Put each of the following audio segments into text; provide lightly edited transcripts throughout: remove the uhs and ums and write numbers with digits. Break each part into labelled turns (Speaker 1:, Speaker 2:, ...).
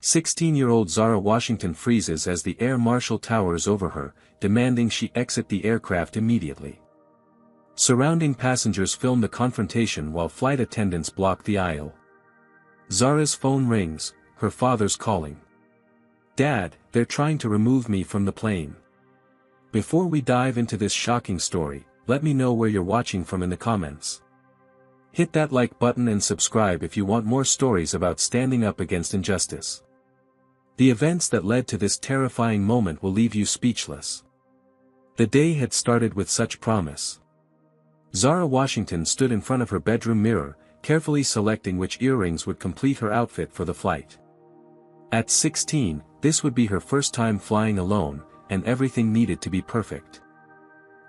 Speaker 1: 16-year-old Zara Washington freezes as the Air Marshal towers over her, demanding she exit the aircraft immediately. Surrounding passengers film the confrontation while flight attendants block the aisle. Zara's phone rings, her father's calling. "Dad, they're trying to remove me from the plane." Before we dive into this shocking story, let me know where you're watching from in the comments. Hit that like button and subscribe if you want more stories about standing up against injustice. The events that led to this terrifying moment will leave you speechless. The day had started with such promise. Zara Washington stood in front of her bedroom mirror, carefully selecting which earrings would complete her outfit for the flight. At 16, this would be her first time flying alone, and everything needed to be perfect.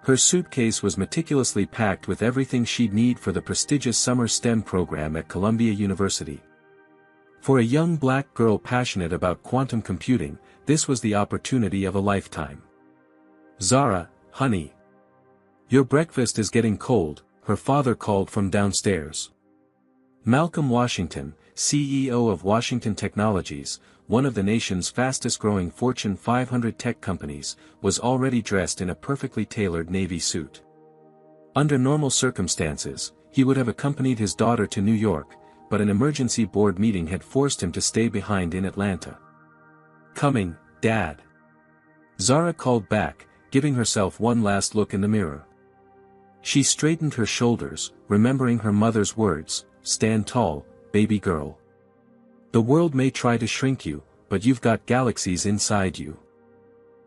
Speaker 1: Her suitcase was meticulously packed with everything she'd need for the prestigious summer STEM program at Columbia University. For a young black girl passionate about quantum computing, this was the opportunity of a lifetime. "Zara, honey. Your breakfast is getting cold," her father called from downstairs. Malcolm Washington, CEO of Washington Technologies, one of the nation's fastest-growing Fortune 500 tech companies, was already dressed in a perfectly tailored navy suit. Under normal circumstances, he would have accompanied his daughter to New York, but an emergency board meeting had forced him to stay behind in Atlanta. "Coming, Dad." Zara called back, giving herself one last look in the mirror. She straightened her shoulders, remembering her mother's words, "Stand tall, baby girl. The world may try to shrink you, but you've got galaxies inside you."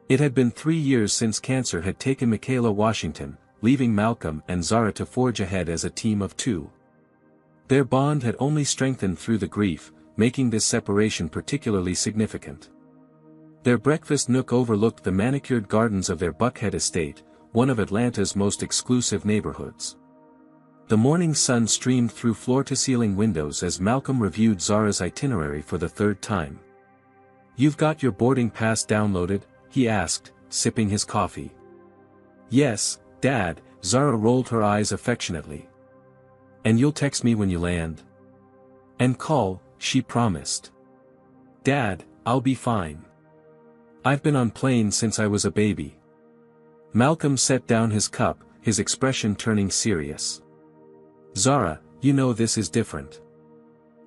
Speaker 1: It had been 3 years since cancer had taken Michaela Washington, leaving Malcolm and Zara to forge ahead as a team of two. Their bond had only strengthened through the grief, making this separation particularly significant. Their breakfast nook overlooked the manicured gardens of their Buckhead estate, one of Atlanta's most exclusive neighborhoods. The morning sun streamed through floor-to-ceiling windows as Malcolm reviewed Zara's itinerary for the third time. "You've got your boarding pass downloaded?" he asked, sipping his coffee. "Yes, Dad," Zara rolled her eyes affectionately. "And you'll text me when you land?" "And call," she promised. "Dad, I'll be fine. I've been on planes since I was a baby." Malcolm set down his cup, his expression turning serious. "Zara, you know this is different.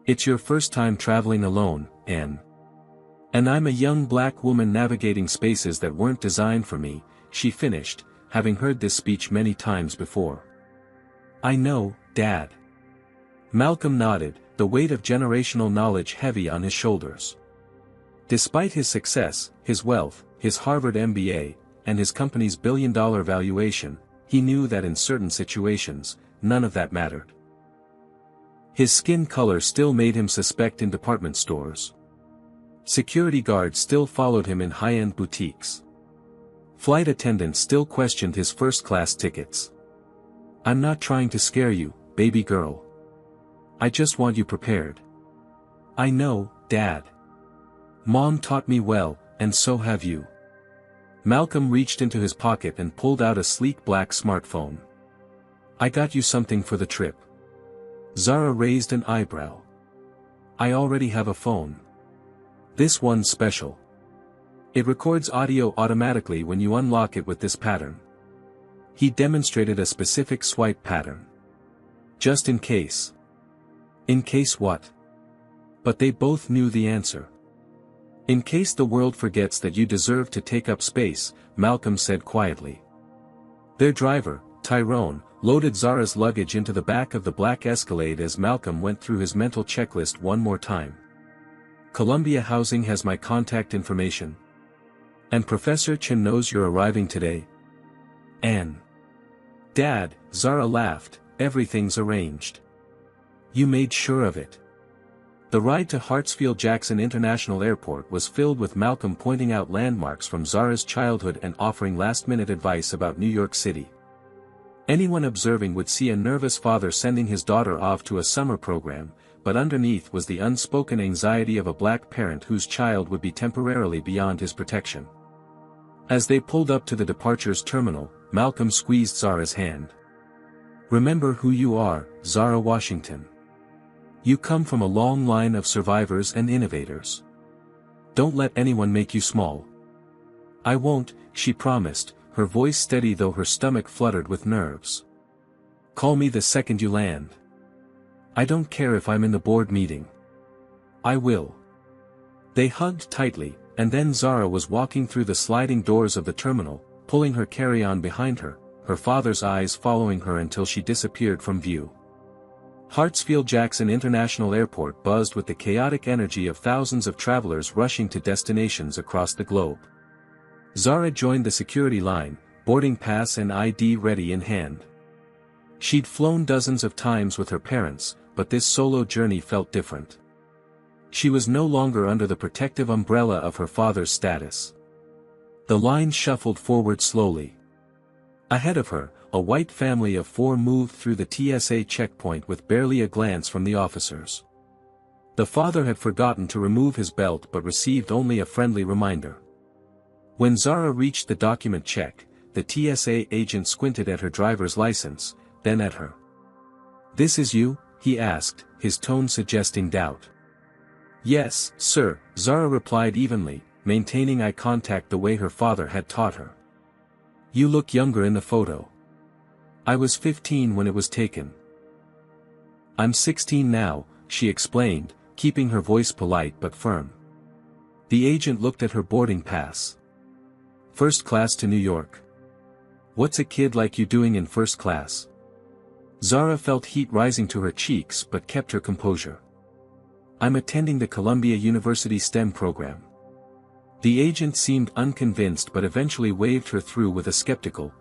Speaker 1: It's your first time traveling alone, and I'm a young black woman navigating spaces that weren't designed for me," she finished, having heard this speech many times before. "I know, Dad." Malcolm nodded, the weight of generational knowledge heavy on his shoulders. Despite his success, his wealth, his Harvard MBA, and his company's billion-dollar valuation, he knew that in certain situations, none of that mattered. His skin color still made him suspect in department stores. Security guards still followed him in high-end boutiques. Flight attendants still questioned his first-class tickets. "I'm not trying to scare you, baby girl. I just want you prepared." "I know, Dad. Mom taught me well, and so have you." Malcolm reached into his pocket and pulled out a sleek black smartphone. "I got you something for the trip." Zara raised an eyebrow. "I already have a phone. This one's special. It records audio automatically when you unlock it with this pattern." He demonstrated a specific swipe pattern. "Just in case." "In case what?" But they both knew the answer. "In case the world forgets that you deserve to take up space," Malcolm said quietly. Their driver, Tyrone, loaded Zara's luggage into the back of the black Escalade as Malcolm went through his mental checklist one more time. "Columbia Housing has my contact information. And Professor Chen knows you're arriving today. And Dad," Zara laughed, "everything's arranged. You made sure of it." The ride to Hartsfield-Jackson International Airport was filled with Malcolm pointing out landmarks from Zara's childhood and offering last-minute advice about New York City. Anyone observing would see a nervous father sending his daughter off to a summer program, but underneath was the unspoken anxiety of a black parent whose child would be temporarily beyond his protection. As they pulled up to the departures terminal, Malcolm squeezed Zara's hand. "Remember who you are, Zara Washington. You come from a long line of survivors and innovators. Don't let anyone make you small. I won't, she promised, her voice steady though her stomach fluttered with nerves. Call me the second you land. I don't care if I'm in the board meeting. I will. They hugged tightly, and then Zara was walking through the sliding doors of the terminal, pulling her carry-on behind her, her father's eyes following her until she disappeared from view. Hartsfield-Jackson International Airport buzzed with the chaotic energy of thousands of travelers rushing to destinations across the globe. Zara joined the security line, boarding pass and ID ready in hand. She'd flown dozens of times with her parents, but this solo journey felt different. She was no longer under the protective umbrella of her father's status. The line shuffled forward slowly. Ahead of her, a white family of 4 moved through the TSA checkpoint with barely a glance from the officers. The father had forgotten to remove his belt but received only a friendly reminder. When Zara reached the document check, the TSA agent squinted at her driver's license, then at her. "This is you?" he asked, his tone suggesting doubt. "Yes, sir," Zara replied evenly, maintaining eye contact the way her father had taught her. "You look younger in the photo." "I was 15 when it was taken." "I'm 16 now," she explained, keeping her voice polite but firm. The agent looked at her boarding pass. "First class to New York. What's a kid like you doing in first class?" Zara felt heat rising to her cheeks but kept her composure. "I'm attending the Columbia University STEM program." The agent seemed unconvinced but eventually waved her through with a skeptical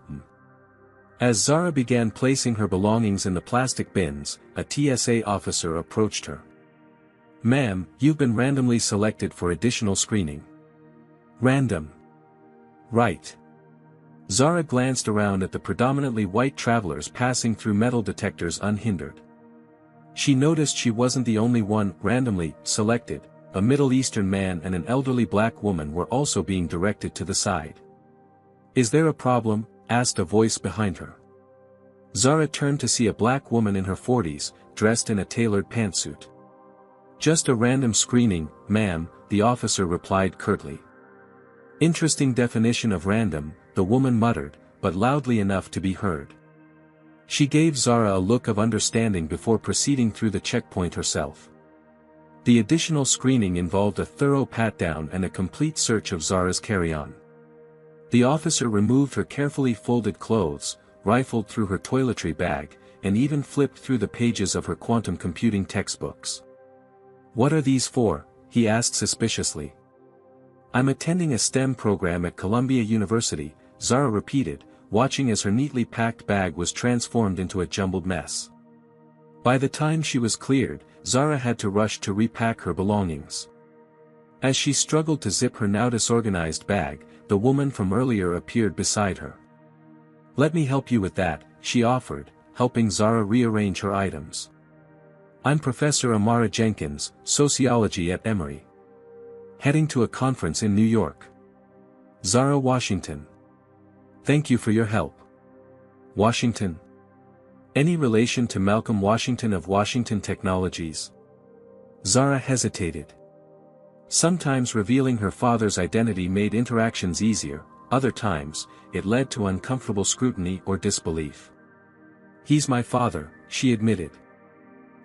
Speaker 1: As Zara began placing her belongings in the plastic bins, a TSA officer approached her. "Ma'am, you've been randomly selected for additional screening." "Random?" "Right." Zara glanced around at the predominantly white travelers passing through metal detectors unhindered. She noticed she wasn't the only one randomly selected. A Middle Eastern man and an elderly black woman were also being directed to the side. "Is there a problem?" asked a voice behind her. Zara turned to see a black woman in her 40s, dressed in a tailored pantsuit. "Just a random screening, ma'am," the officer replied curtly. "Interesting definition of random," the woman muttered, but loudly enough to be heard. She gave Zara a look of understanding before proceeding through the checkpoint herself. The additional screening involved a thorough pat-down and a complete search of Zara's carry-on. The officer removed her carefully folded clothes, rifled through her toiletry bag, and even flipped through the pages of her quantum computing textbooks. "What are these for?" he asked suspiciously. "I'm attending a STEM program at Columbia University," Zara repeated, watching as her neatly packed bag was transformed into a jumbled mess. By the time she was cleared, Zara had to rush to repack her belongings. As she struggled to zip her now disorganized bag, the woman from earlier appeared beside her. "Let me help you with that," she offered, helping Zara rearrange her items. "I'm Professor Amara Jenkins, Sociology at Emory. Heading to a conference in New York. Zara, Washington. Thank you for your help." "Washington? Any relation to Malcolm Washington of Washington Technologies?" Zara hesitated. Sometimes revealing her father's identity made interactions easier, other times, it led to uncomfortable scrutiny or disbelief. "He's my father," she admitted.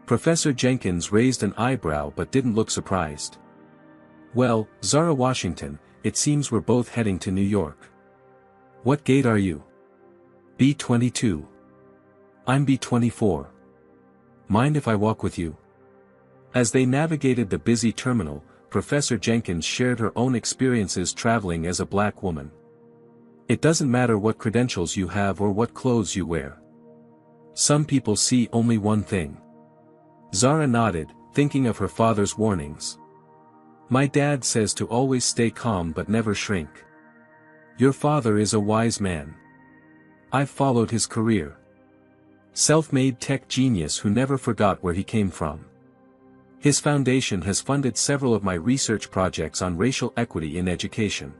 Speaker 1: Professor Jenkins raised an eyebrow but didn't look surprised. "Well, Zara Washington, it seems we're both heading to New York. What gate are you?" "B-22. I'm B-24. Mind if I walk with you?" As they navigated the busy terminal, Professor Jenkins shared her own experiences traveling as a black woman. "It doesn't matter what credentials you have or what clothes you wear. Some people see only one thing." Zara nodded, thinking of her father's warnings. "My dad says to always stay calm but never shrink. Your father is a wise man. I've followed his career. Self-made tech genius who never forgot where he came from. His foundation has funded several of my research projects on racial equity in education."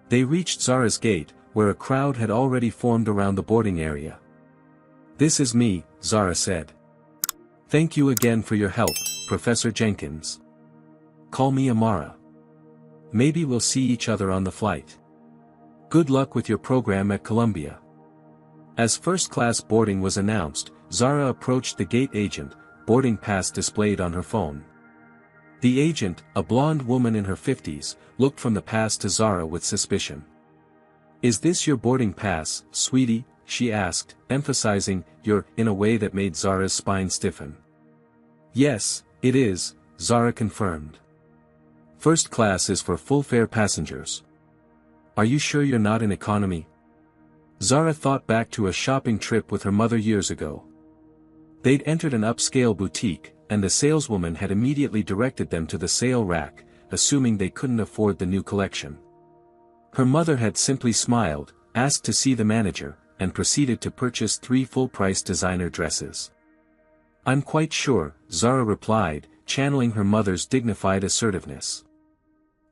Speaker 1: They reached Zara's gate, where a crowd had already formed around the boarding area. "This is me," Zara said. "Thank you again for your help, Professor Jenkins. Call me Amara." Maybe we'll see each other on the flight. Good luck with your program at Columbia. As first-class boarding was announced, Zara approached the gate agent, boarding pass displayed on her phone. The agent, a blonde woman in her 50s, looked from the pass to Zara with suspicion. "Is this your boarding pass, sweetie?" she asked, emphasizing "your" in a way that made Zara's spine stiffen. "Yes, it is," Zara confirmed. "First class is for full-fare passengers. Are you sure you're not in economy?" Zara thought back to a shopping trip with her mother years ago. They'd entered an upscale boutique, and the saleswoman had immediately directed them to the sale rack, assuming they couldn't afford the new collection. Her mother had simply smiled, asked to see the manager, and proceeded to purchase 3 full-price designer dresses. "I'm quite sure," Zara replied, channeling her mother's dignified assertiveness.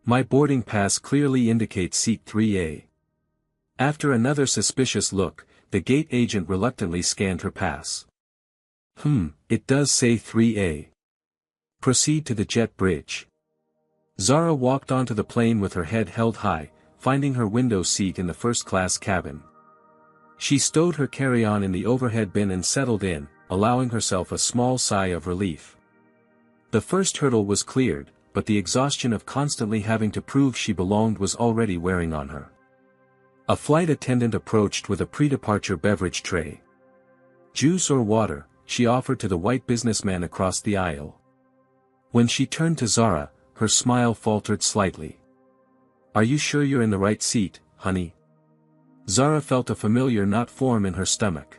Speaker 1: "My boarding pass clearly indicates seat 3A. After another suspicious look, the gate agent reluctantly scanned her pass. It does say 3A. Proceed to the jet bridge." Zara walked onto the plane with her head held high, finding her window seat in the first-class cabin. She stowed her carry-on in the overhead bin and settled in, allowing herself a small sigh of relief. The first hurdle was cleared, but the exhaustion of constantly having to prove she belonged was already wearing on her. A flight attendant approached with a pre-departure beverage tray. "Juice or water?" she offered to the white businessman across the aisle. When she turned to Zara, her smile faltered slightly. "Are you sure you're in the right seat, honey?" Zara felt a familiar knot form in her stomach.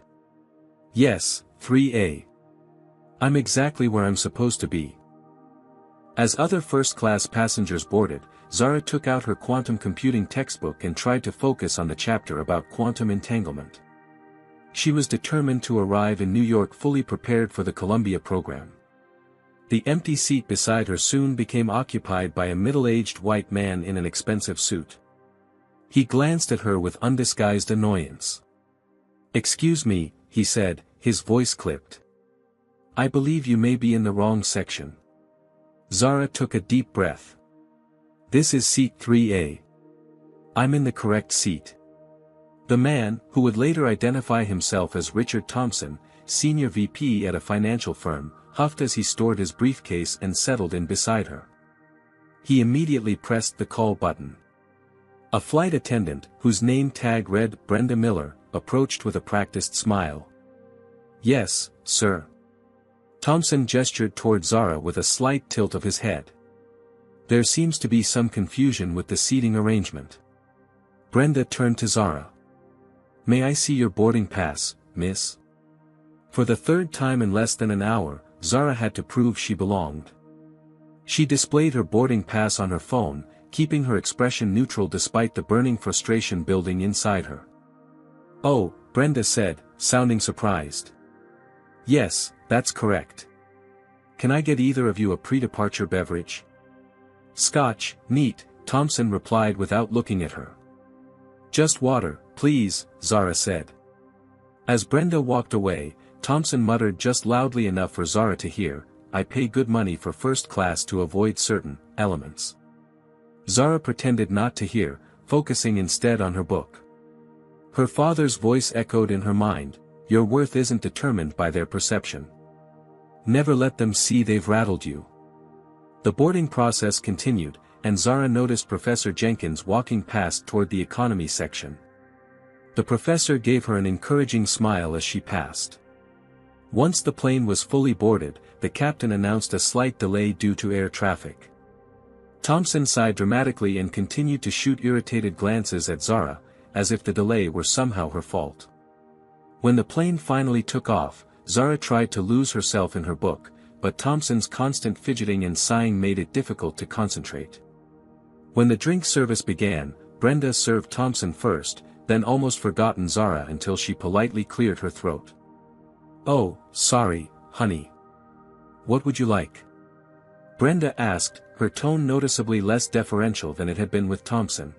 Speaker 1: "Yes, 3A. I'm exactly where I'm supposed to be." As other first-class passengers boarded, Zara took out her quantum computing textbook and tried to focus on the chapter about quantum entanglement. She was determined to arrive in New York fully prepared for the Columbia program. The empty seat beside her soon became occupied by a middle-aged white man in an expensive suit. He glanced at her with undisguised annoyance. "Excuse me," he said, his voice clipped. "I believe you may be in the wrong section." Zara took a deep breath. "This is seat 3A. I'm in the correct seat." The man, who would later identify himself as Richard Thompson, senior VP at a financial firm, huffed as he stored his briefcase and settled in beside her. He immediately pressed the call button. A flight attendant, whose name tag read Brenda Miller, approached with a practiced smile. "Yes, sir." Thompson gestured toward Zara with a slight tilt of his head. "There seems to be some confusion with the seating arrangement." Brenda turned to Zara. "May I see your boarding pass, miss?" For the third time in less than an hour, Zara had to prove she belonged. She displayed her boarding pass on her phone, keeping her expression neutral despite the burning frustration building inside her. "Oh," Brenda said, sounding surprised. "Yes, that's correct. Can I get either of you a pre-departure beverage?" "Scotch, neat," Thompson replied without looking at her. "Just water, please," Zara said. As Brenda walked away, Thompson muttered just loudly enough for Zara to hear, "I pay good money for first class to avoid certain elements." Zara pretended not to hear, focusing instead on her book. Her father's voice echoed in her mind, "Your worth isn't determined by their perception. Never let them see they've rattled you." The boarding process continued, and Zara noticed Professor Jenkins walking past toward the economy section. The professor gave her an encouraging smile as she passed. Once the plane was fully boarded, the captain announced a slight delay due to air traffic. Thompson sighed dramatically and continued to shoot irritated glances at Zara, as if the delay were somehow her fault. When the plane finally took off, Zara tried to lose herself in her book, but Thompson's constant fidgeting and sighing made it difficult to concentrate. When the drink service began, Brenda served Thompson first, then almost forgotten Zara until she politely cleared her throat. "Oh, sorry, honey. What would you like?" Brenda asked, her tone noticeably less deferential than it had been with Thompson.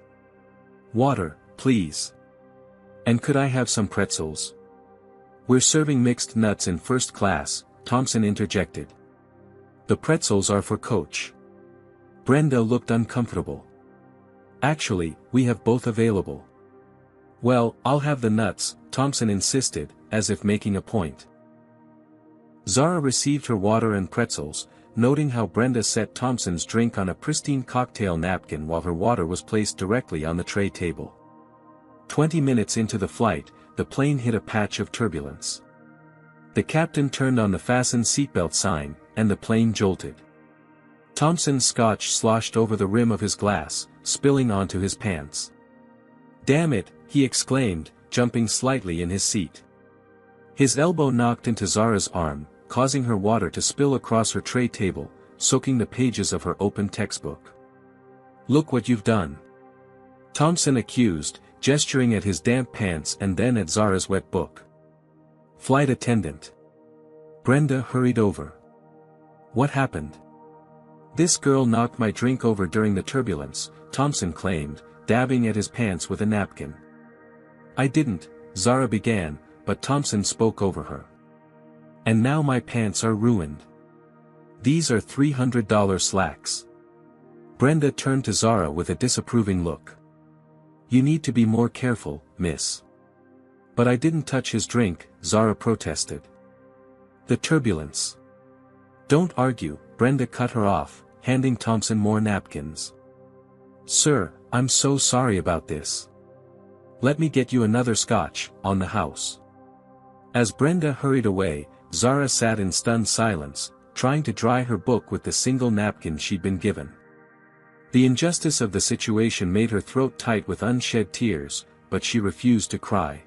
Speaker 1: "Water, please. And could I have some pretzels?" "We're serving mixed nuts in first class," Thompson interjected. "The pretzels are for Coach." Brenda looked uncomfortable. Actually, we have both available. Well, I'll have the nuts, Thompson insisted, as if making a point. Zara received her water and pretzels, noting how Brenda set Thompson's drink on a pristine cocktail napkin while her water was placed directly on the tray table. 20 minutes into the flight, the plane hit a patch of turbulence. The captain turned on the fasten seatbelt sign, and the plane jolted. Thompson's scotch sloshed over the rim of his glass, spilling onto his pants. "Damn it," he exclaimed, jumping slightly in his seat. His elbow knocked into Zara's arm, causing her water to spill across her tray table, soaking the pages of her open textbook. "Look what you've done," Thompson accused, gesturing at his damp pants and then at Zara's wet book. "Flight attendant." Brenda hurried over. "What happened?" "This girl knocked my drink over during the turbulence," Thompson claimed, dabbing at his pants with a napkin. "I didn't," Zara began, but Thompson spoke over her. "And now my pants are ruined. These are $300 slacks." Brenda turned to Zara with a disapproving look. "You need to be more careful, miss." "But I didn't touch his drink," Zara protested. "The turbulence." "Don't argue," Brenda cut her off, handing Thompson more napkins. "Sir, I'm so sorry about this. Let me get you another scotch, on the house." As Brenda hurried away, Zara sat in stunned silence, trying to dry her book with the single napkin she'd been given. The injustice of the situation made her throat tight with unshed tears, but she refused to cry.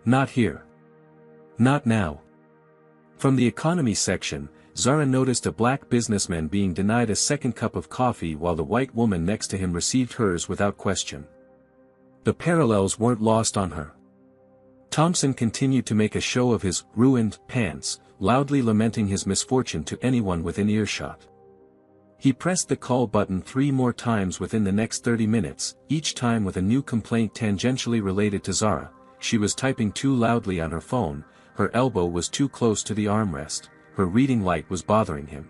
Speaker 1: "Not here. Not now." From the economy section, Zara noticed a black businessman being denied a second cup of coffee while the white woman next to him received hers without question. The parallels weren't lost on her. Thompson continued to make a show of his ruined pants, loudly lamenting his misfortune to anyone within earshot. He pressed the call button 3 more times within the next 30 minutes, each time with a new complaint tangentially related to Zara. She was typing too loudly on her phone, her elbow was too close to the armrest, her reading light was bothering him.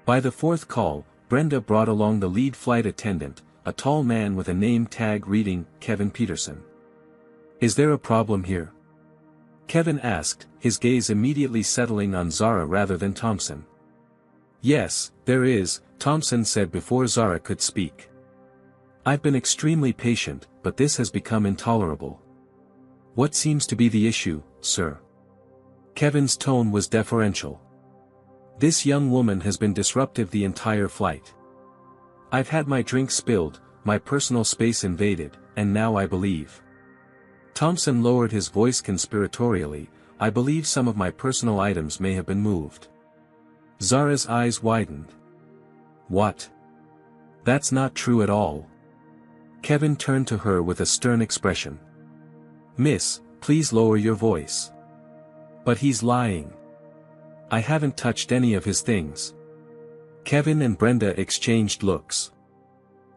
Speaker 1: By the 4th call, Brenda brought along the lead flight attendant, a tall man with a name tag reading, Kevin Peterson. "Is there a problem here?" Kevin asked, his gaze immediately settling on Zara rather than Thompson. "Yes, there is," Thompson said before Zara could speak. "I've been extremely patient, but this has become intolerable." "What seems to be the issue, sir?" Kevin's tone was deferential. "This young woman has been disruptive the entire flight. I've had my drink spilled, my personal space invaded, and now I believe." Thompson lowered his voice conspiratorially, "I believe some of my personal items may have been moved." Zara's eyes widened. "What? That's not true at all." Kevin turned to her with a stern expression. "Miss, please lower your voice." "But he's lying. I haven't touched any of his things." Kevin and Brenda exchanged looks.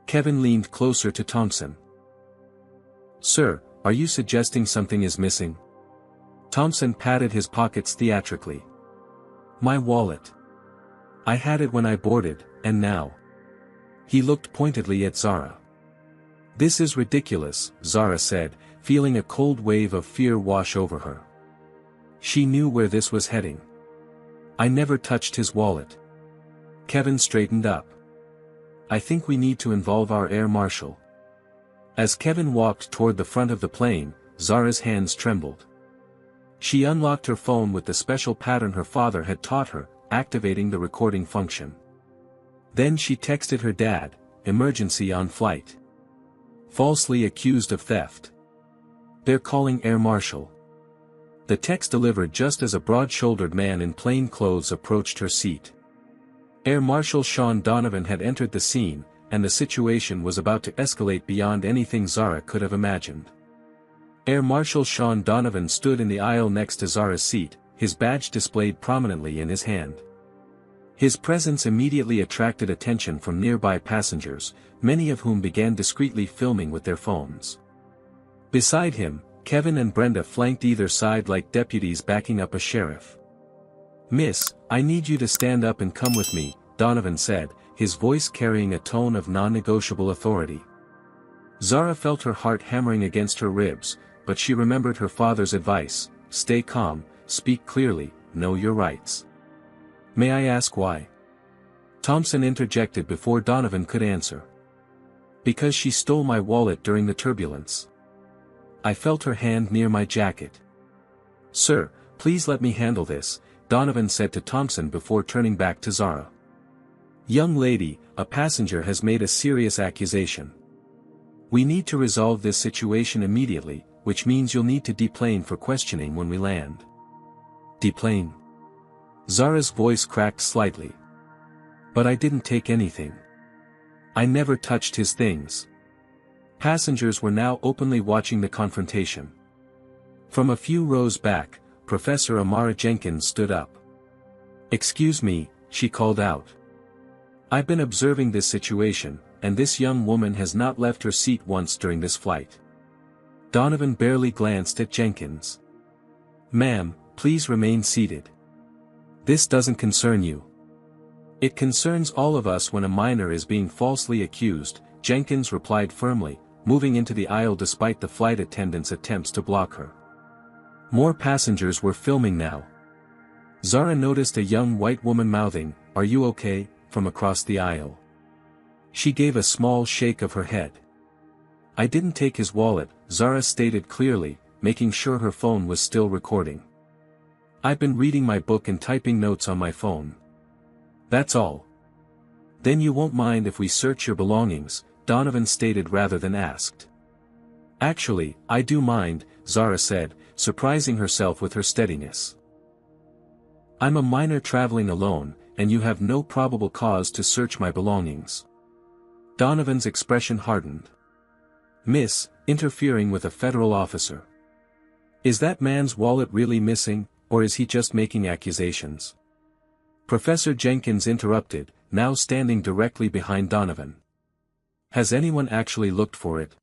Speaker 1: Kevin leaned closer to Thompson. "Sir, are you suggesting something is missing?" Thompson patted his pockets theatrically. "My wallet. I had it when I boarded, and now." He looked pointedly at Zara. "This is ridiculous," Zara said, feeling a cold wave of fear wash over her. She knew where this was heading. "I never touched his wallet." Kevin straightened up. "I think we need to involve our air marshal." As Kevin walked toward the front of the plane, Zara's hands trembled. She unlocked her phone with the special pattern her father had taught her, activating the recording function. Then she texted her dad, "Emergency on flight. Falsely accused of theft. They're calling Air Marshal." The text delivered just as a broad-shouldered man in plain clothes approached her seat. Air Marshal Sean Donovan had entered the scene, and the situation was about to escalate beyond anything Zara could have imagined. Air Marshal Sean Donovan stood in the aisle next to Zara's seat, his badge displayed prominently in his hand. His presence immediately attracted attention from nearby passengers, many of whom began discreetly filming with their phones. Beside him, Kevin and Brenda flanked either side like deputies backing up a sheriff. "Miss, I need you to stand up and come with me," Donovan said, his voice carrying a tone of non-negotiable authority. Zara felt her heart hammering against her ribs, but she remembered her father's advice: stay calm, speak clearly, know your rights. May I ask why? Thompson interjected before Donovan could answer. Because she stole my wallet during the turbulence. I felt her hand near my jacket. Sir, please let me handle this, Donovan said to Thompson before turning back to Zara. Young lady, a passenger has made a serious accusation. We need to resolve this situation immediately, which means you'll need to deplane for questioning when we land. Deplane? Zara's voice cracked slightly. But I didn't take anything. I never touched his things. Passengers were now openly watching the confrontation. From a few rows back, Professor Amara Jenkins stood up. Excuse me, she called out. I've been observing this situation, and this young woman has not left her seat once during this flight. Donovan barely glanced at Jenkins. Ma'am, please remain seated. This doesn't concern you. It concerns all of us when a minor is being falsely accused, Jenkins replied firmly, moving into the aisle despite the flight attendant's attempts to block her. More passengers were filming now. Zara noticed a young white woman mouthing, "Are you okay?" from across the aisle. She gave a small shake of her head. I didn't take his wallet, Zara stated clearly, making sure her phone was still recording. I've been reading my book and typing notes on my phone. That's all. Then you won't mind if we search your belongings, Donovan stated rather than asked. Actually, I do mind, Zara said, surprising herself with her steadiness. I'm a minor traveling alone, and you have no probable cause to search my belongings. Donovan's expression hardened. Miss, interfering with a federal officer. Is that man's wallet really missing, or is he just making accusations? Professor Jenkins interrupted, now standing directly behind Donovan. Has anyone actually looked for it?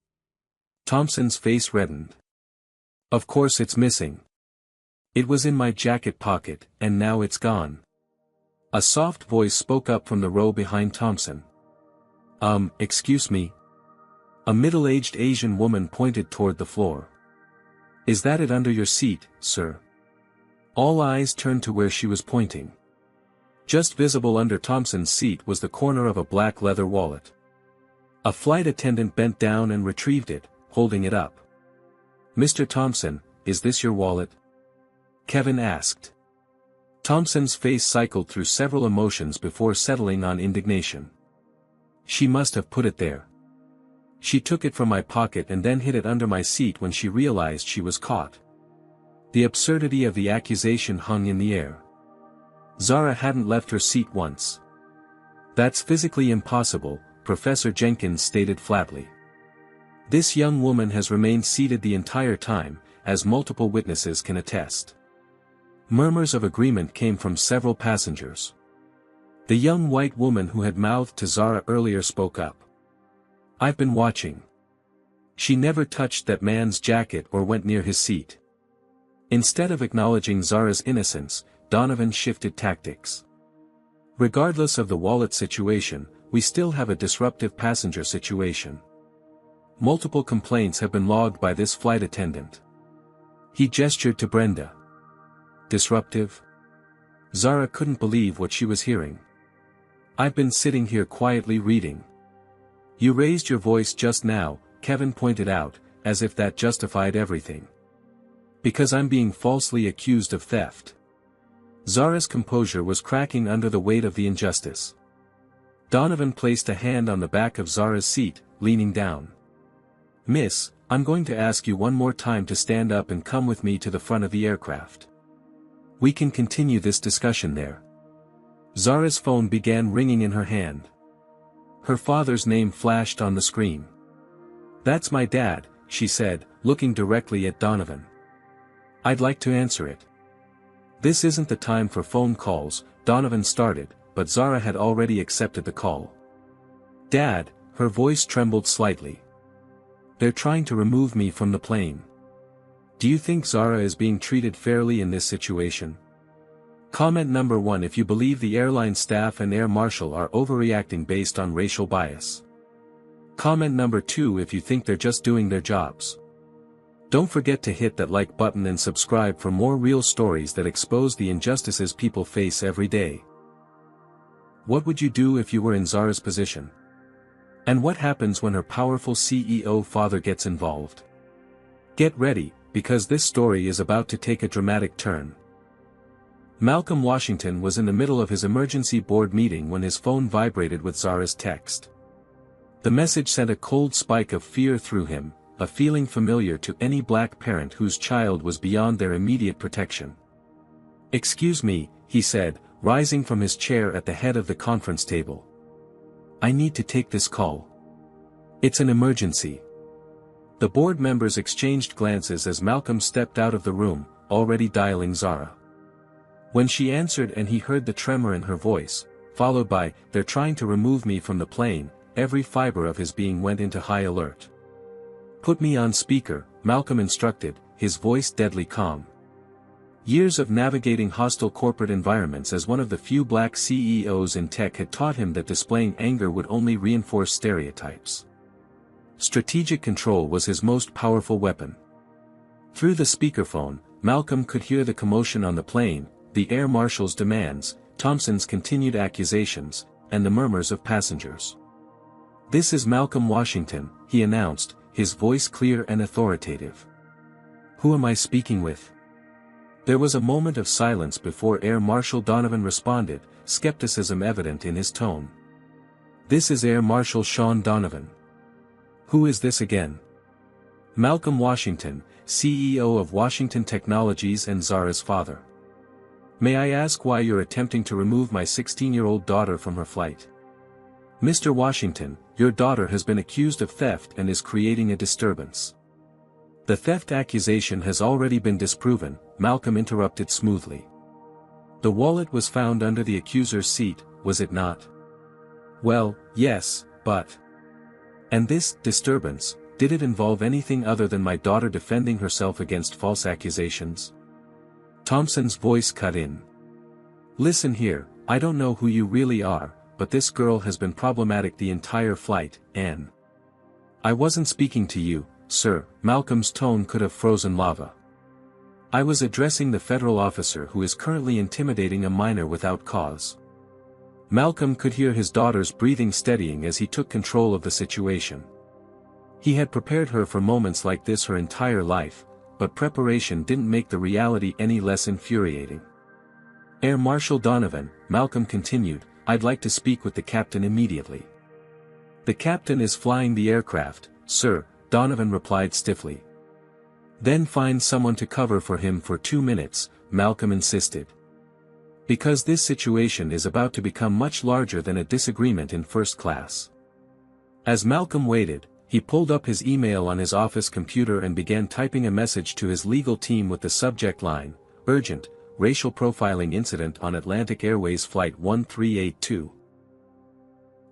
Speaker 1: Thompson's face reddened. Of course it's missing. It was in my jacket pocket, and now it's gone. A soft voice spoke up from the row behind Thompson. Excuse me? A middle-aged Asian woman pointed toward the floor. Is that it under your seat, sir? All eyes turned to where she was pointing. Just visible under Thompson's seat was the corner of a black leather wallet. A flight attendant bent down and retrieved it, holding it up. Mr. Thompson, is this your wallet? Kevin asked. Thompson's face cycled through several emotions before settling on indignation. She must have put it there. She took it from my pocket and then hid it under my seat when she realized she was caught. The absurdity of the accusation hung in the air. Zara hadn't left her seat once. That's physically impossible, Professor Jenkins stated flatly. This young woman has remained seated the entire time, as multiple witnesses can attest. Murmurs of agreement came from several passengers. The young white woman who had mouthed to Zara earlier spoke up. I've been watching. She never touched that man's jacket or went near his seat. Instead of acknowledging Zara's innocence, Donovan shifted tactics. Regardless of the wallet situation, we still have a disruptive passenger situation. Multiple complaints have been logged by this flight attendant. He gestured to Brenda. Disruptive? Zara couldn't believe what she was hearing. I've been sitting here quietly reading. You raised your voice just now, Kevin pointed out, as if that justified everything. Because I'm being falsely accused of theft. Zara's composure was cracking under the weight of the injustice. Donovan placed a hand on the back of Zara's seat, leaning down. Miss, I'm going to ask you one more time to stand up and come with me to the front of the aircraft. We can continue this discussion there. Zara's phone began ringing in her hand. Her father's name flashed on the screen. That's my dad, she said, looking directly at Donovan. I'd like to answer it. This isn't the time for phone calls, Donovan started, but Zara had already accepted the call. Dad, her voice trembled slightly. They're trying to remove me from the plane. Do you think Zara is being treated fairly in this situation? Comment number 1: if you believe the airline staff and Air Marshal are overreacting based on racial bias. Comment number 2 if you think they're just doing their jobs. Don't forget to hit that like button and subscribe for more real stories that expose the injustices people face every day. What would you do if you were in Zara's position? And what happens when her powerful CEO father gets involved? Get ready, because this story is about to take a dramatic turn. Malcolm Washington was in the middle of his emergency board meeting when his phone vibrated with Zara's text. The message sent a cold spike of fear through him, a feeling familiar to any black parent whose child was beyond their immediate protection. "Excuse me," he said, rising from his chair at the head of the conference table. "I need to take this call. It's an emergency." The board members exchanged glances as Malcolm stepped out of the room, already dialing Zara. When she answered and he heard the tremor in her voice, followed by, "They're trying to remove me from the plane," every fiber of his being went into high alert. "Put me on speaker," Malcolm instructed, his voice deadly calm. Years of navigating hostile corporate environments as one of the few black CEOs in tech had taught him that displaying anger would only reinforce stereotypes. Strategic control was his most powerful weapon. Through the speakerphone, Malcolm could hear the commotion on the plane, the air marshal's demands, Thompson's continued accusations, and the murmurs of passengers. "This is Malcolm Washington," he announced, his voice clear and authoritative. "Who am I speaking with?" There was a moment of silence before Air Marshal Donovan responded, skepticism evident in his tone. "This is Air Marshal Sean Donovan." "Who is this again?" "Malcolm Washington, CEO of Washington Technologies and Zara's father. May I ask why you're attempting to remove my 16-year-old daughter from her flight?" "Mr. Washington, your daughter has been accused of theft and is creating a disturbance." "The theft accusation has already been disproven," Malcolm interrupted smoothly. "The wallet was found under the accuser's seat, was it not?" "Well, yes, but..." "And this disturbance, did it involve anything other than my daughter defending herself against false accusations?" Thompson's voice cut in. "Listen here, I don't know who you really are, but this girl has been problematic the entire flight, and..." "I wasn't speaking to you, sir," Malcolm's tone could have frozen lava. "I was addressing the federal officer who is currently intimidating a minor without cause." Malcolm could hear his daughter's breathing steadying as he took control of the situation. He had prepared her for moments like this her entire life, but preparation didn't make the reality any less infuriating. "Air Marshal Donovan," Malcolm continued, "I'd like to speak with the captain immediately." "The captain is flying the aircraft, sir," Donovan replied stiffly. "Then find someone to cover for him for 2 minutes," Malcolm insisted. "Because this situation is about to become much larger than a disagreement in first class." As Malcolm waited, he pulled up his email on his office computer and began typing a message to his legal team with the subject line, "Urgent, Racial Profiling Incident on Atlantic Airways Flight 1382.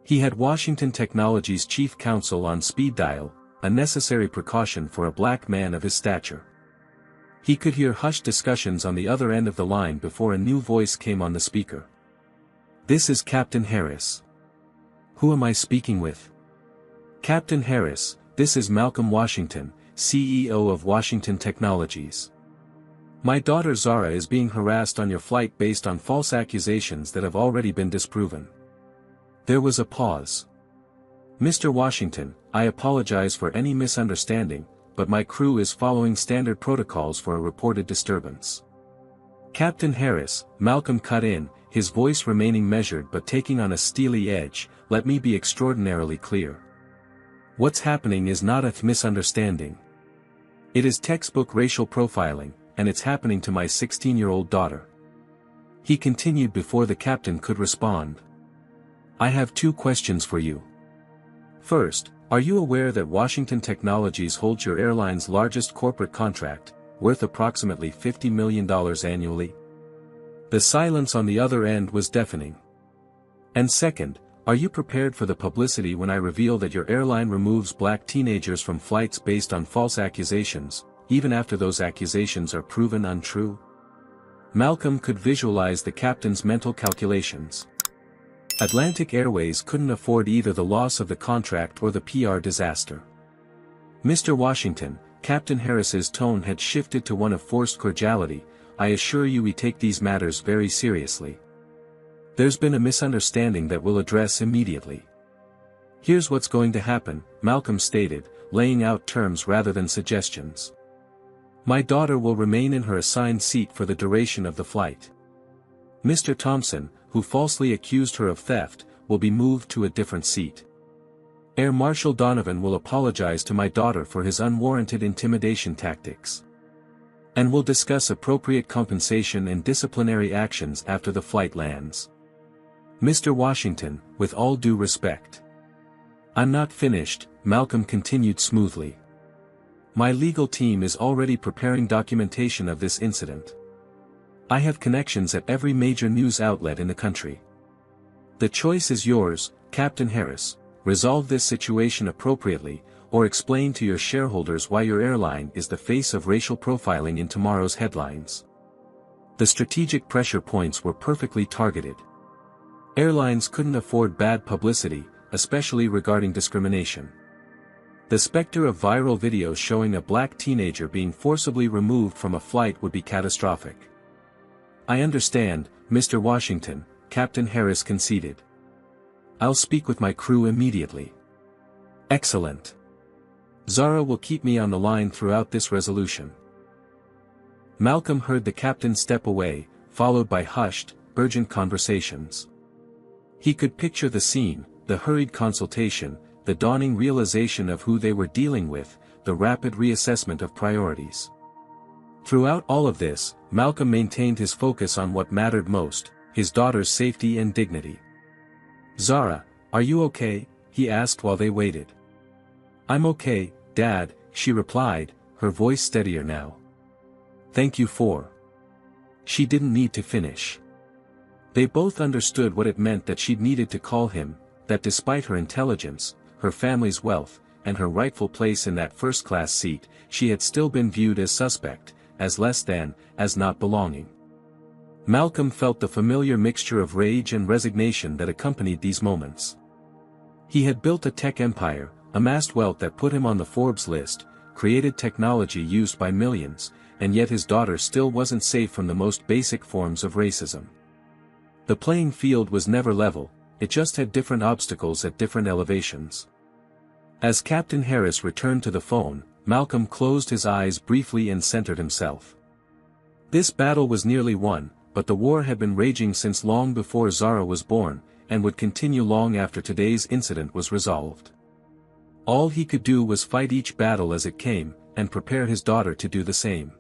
Speaker 1: He had Washington Technologies chief counsel on speed dial, a necessary precaution for a black man of his stature. He could hear hushed discussions on the other end of the line before a new voice came on the speaker. "This is Captain Harris." "Who am I speaking with?" "Captain Harris, this is Malcolm Washington, CEO of Washington Technologies. My daughter Zara is being harassed on your flight based on false accusations that have already been disproven." There was a pause. "Mr. Washington, I apologize for any misunderstanding, but my crew is following standard protocols for a reported disturbance." "Captain Harris," Malcolm cut in, his voice remaining measured but taking on a steely edge, "let me be extraordinarily clear. What's happening is not a misunderstanding. It is textbook racial profiling, and it's happening to my 16-year-old daughter." He continued before the captain could respond. "I have 2 questions for you. First, are you aware that Washington Technologies holds your airline's largest corporate contract, worth approximately $50 million annually?" The silence on the other end was deafening. "And second, are you prepared for the publicity when I reveal that your airline removes black teenagers from flights based on false accusations, even after those accusations are proven untrue?" Malcolm could visualize the captain's mental calculations. Atlantic Airways couldn't afford either the loss of the contract or the PR disaster. Mr. Washington, Captain Harris's tone had shifted to one of forced cordiality. I assure you we take these matters very seriously. There's been a misunderstanding that we'll address immediately. Here's what's going to happen, Malcolm stated, laying out terms rather than suggestions. My daughter will remain in her assigned seat for the duration of the flight. Mr. Thompson, who falsely accused her of theft, will be moved to a different seat. Air Marshal Donovan will apologize to my daughter for his unwarranted intimidation tactics. And we'll discuss appropriate compensation and disciplinary actions after the flight lands. Mr. Washington, with all due respect. I'm not finished, Malcolm continued smoothly. My legal team is already preparing documentation of this incident. I have connections at every major news outlet in the country. The choice is yours, Captain Harris. Resolve this situation appropriately, or explain to your shareholders why your airline is the face of racial profiling in tomorrow's headlines. The strategic pressure points were perfectly targeted. Airlines couldn't afford bad publicity, especially regarding discrimination. The specter of viral videos showing a black teenager being forcibly removed from a flight would be catastrophic. I understand, Mr. Washington, Captain Harris conceded. I'll speak with my crew immediately. Excellent. Zara will keep me on the line throughout this resolution. Malcolm heard the captain step away, followed by hushed, urgent conversations. He could picture the scene, the hurried consultation, the dawning realization of who they were dealing with, the rapid reassessment of priorities. Throughout all of this, Malcolm maintained his focus on what mattered most, his daughter's safety and dignity. Zara, are you okay? He asked while they waited. I'm okay, Dad, she replied, her voice steadier now. Thank you for. She didn't need to finish. They both understood what it meant that she'd needed to call him, that despite her intelligence, her family's wealth, and her rightful place in that first-class seat, she had still been viewed as suspect, as less than, as not belonging. Malcolm felt the familiar mixture of rage and resignation that accompanied these moments. He had built a tech empire, amassed wealth that put him on the Forbes list, created technology used by millions, and yet his daughter still wasn't safe from the most basic forms of racism. The playing field was never level, it just had different obstacles at different elevations. As Captain Harris returned to the phone, Malcolm closed his eyes briefly and centered himself. This battle was nearly won, but the war had been raging since long before Zara was born, and would continue long after today's incident was resolved. All he could do was fight each battle as it came, and prepare his daughter to do the same.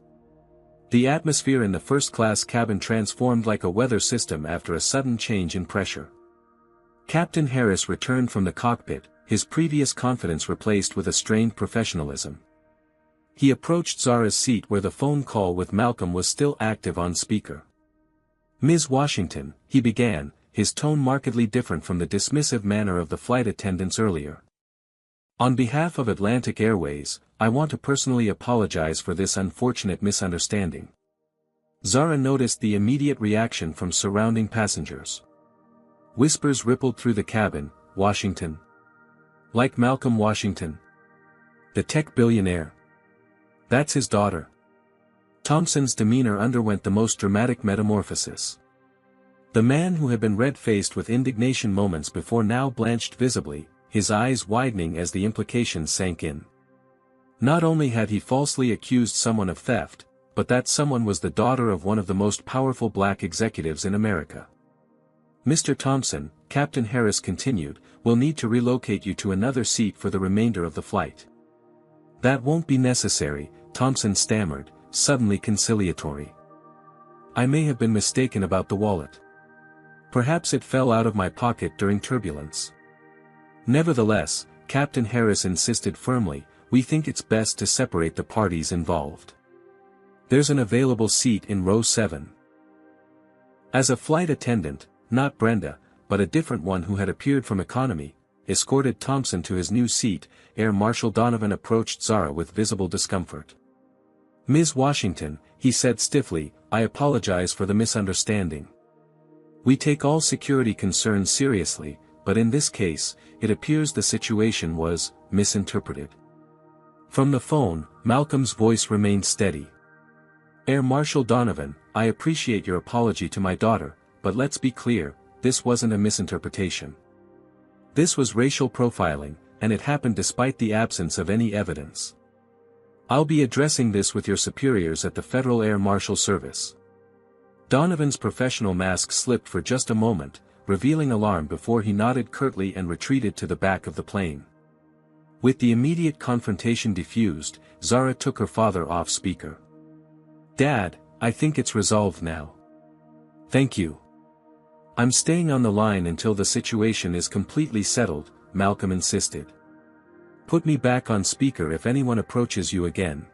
Speaker 1: The atmosphere in the first-class cabin transformed like a weather system after a sudden change in pressure. Captain Harris returned from the cockpit, his previous confidence replaced with a strained professionalism. He approached Zara's seat where the phone call with Malcolm was still active on speaker. Ms. Washington, he began, his tone markedly different from the dismissive manner of the flight attendants earlier. On behalf of Atlantic Airways, I want to personally apologize for this unfortunate misunderstanding. Zara noticed the immediate reaction from surrounding passengers. Whispers rippled through the cabin, Washington. Like Malcolm Washington. The tech billionaire. That's his daughter. Thompson's demeanor underwent the most dramatic metamorphosis. The man who had been red-faced with indignation moments before now blanched visibly, his eyes widening as the implications sank in. Not only had he falsely accused someone of theft, but that someone was the daughter of one of the most powerful black executives in America. Mr. Thompson, Captain Harris continued, will need to relocate you to another seat for the remainder of the flight. That won't be necessary, Thompson stammered, suddenly conciliatory. I may have been mistaken about the wallet. Perhaps it fell out of my pocket during turbulence. Nevertheless, Captain Harris insisted firmly, we think it's best to separate the parties involved. There's an available seat in row 7. As a flight attendant, not Brenda, but a different one who had appeared from economy, escorted Thompson to his new seat, Air Marshal Donovan approached Zara with visible discomfort. Ms. Washington, he said stiffly, I apologize for the misunderstanding. We take all security concerns seriously, but in this case, it appears the situation was misinterpreted. From the phone, Malcolm's voice remained steady. Air Marshal Donovan, I appreciate your apology to my daughter, but let's be clear, this wasn't a misinterpretation. This was racial profiling, and it happened despite the absence of any evidence. I'll be addressing this with your superiors at the Federal Air Marshal Service. Donovan's professional mask slipped for just a moment, revealing alarm before he nodded curtly and retreated to the back of the plane. With the immediate confrontation diffused, Zara took her father off speaker. Dad, I think it's resolved now. Thank you. I'm staying on the line until the situation is completely settled, Malcolm insisted. Put me back on speaker if anyone approaches you again.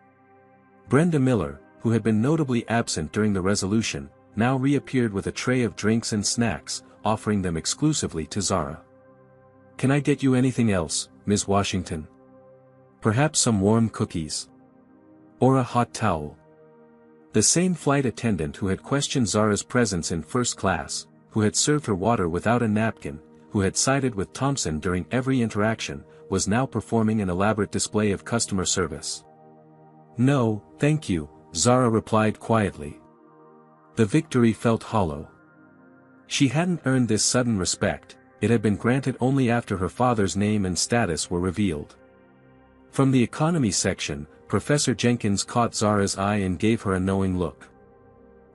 Speaker 1: Brenda Miller, who had been notably absent during the resolution, now reappeared with a tray of drinks and snacks, offering them exclusively to Zara. Can I get you anything else, Ms. Washington? Perhaps some warm cookies? Or a hot towel? The same flight attendant who had questioned Zara's presence in first class, who had served her water without a napkin, who had sided with Thompson during every interaction, was now performing an elaborate display of customer service. No, thank you, Zara replied quietly. The victory felt hollow. She hadn't earned this sudden respect, it had been granted only after her father's name and status were revealed. From the economy section, Professor Jenkins caught Zara's eye and gave her a knowing look.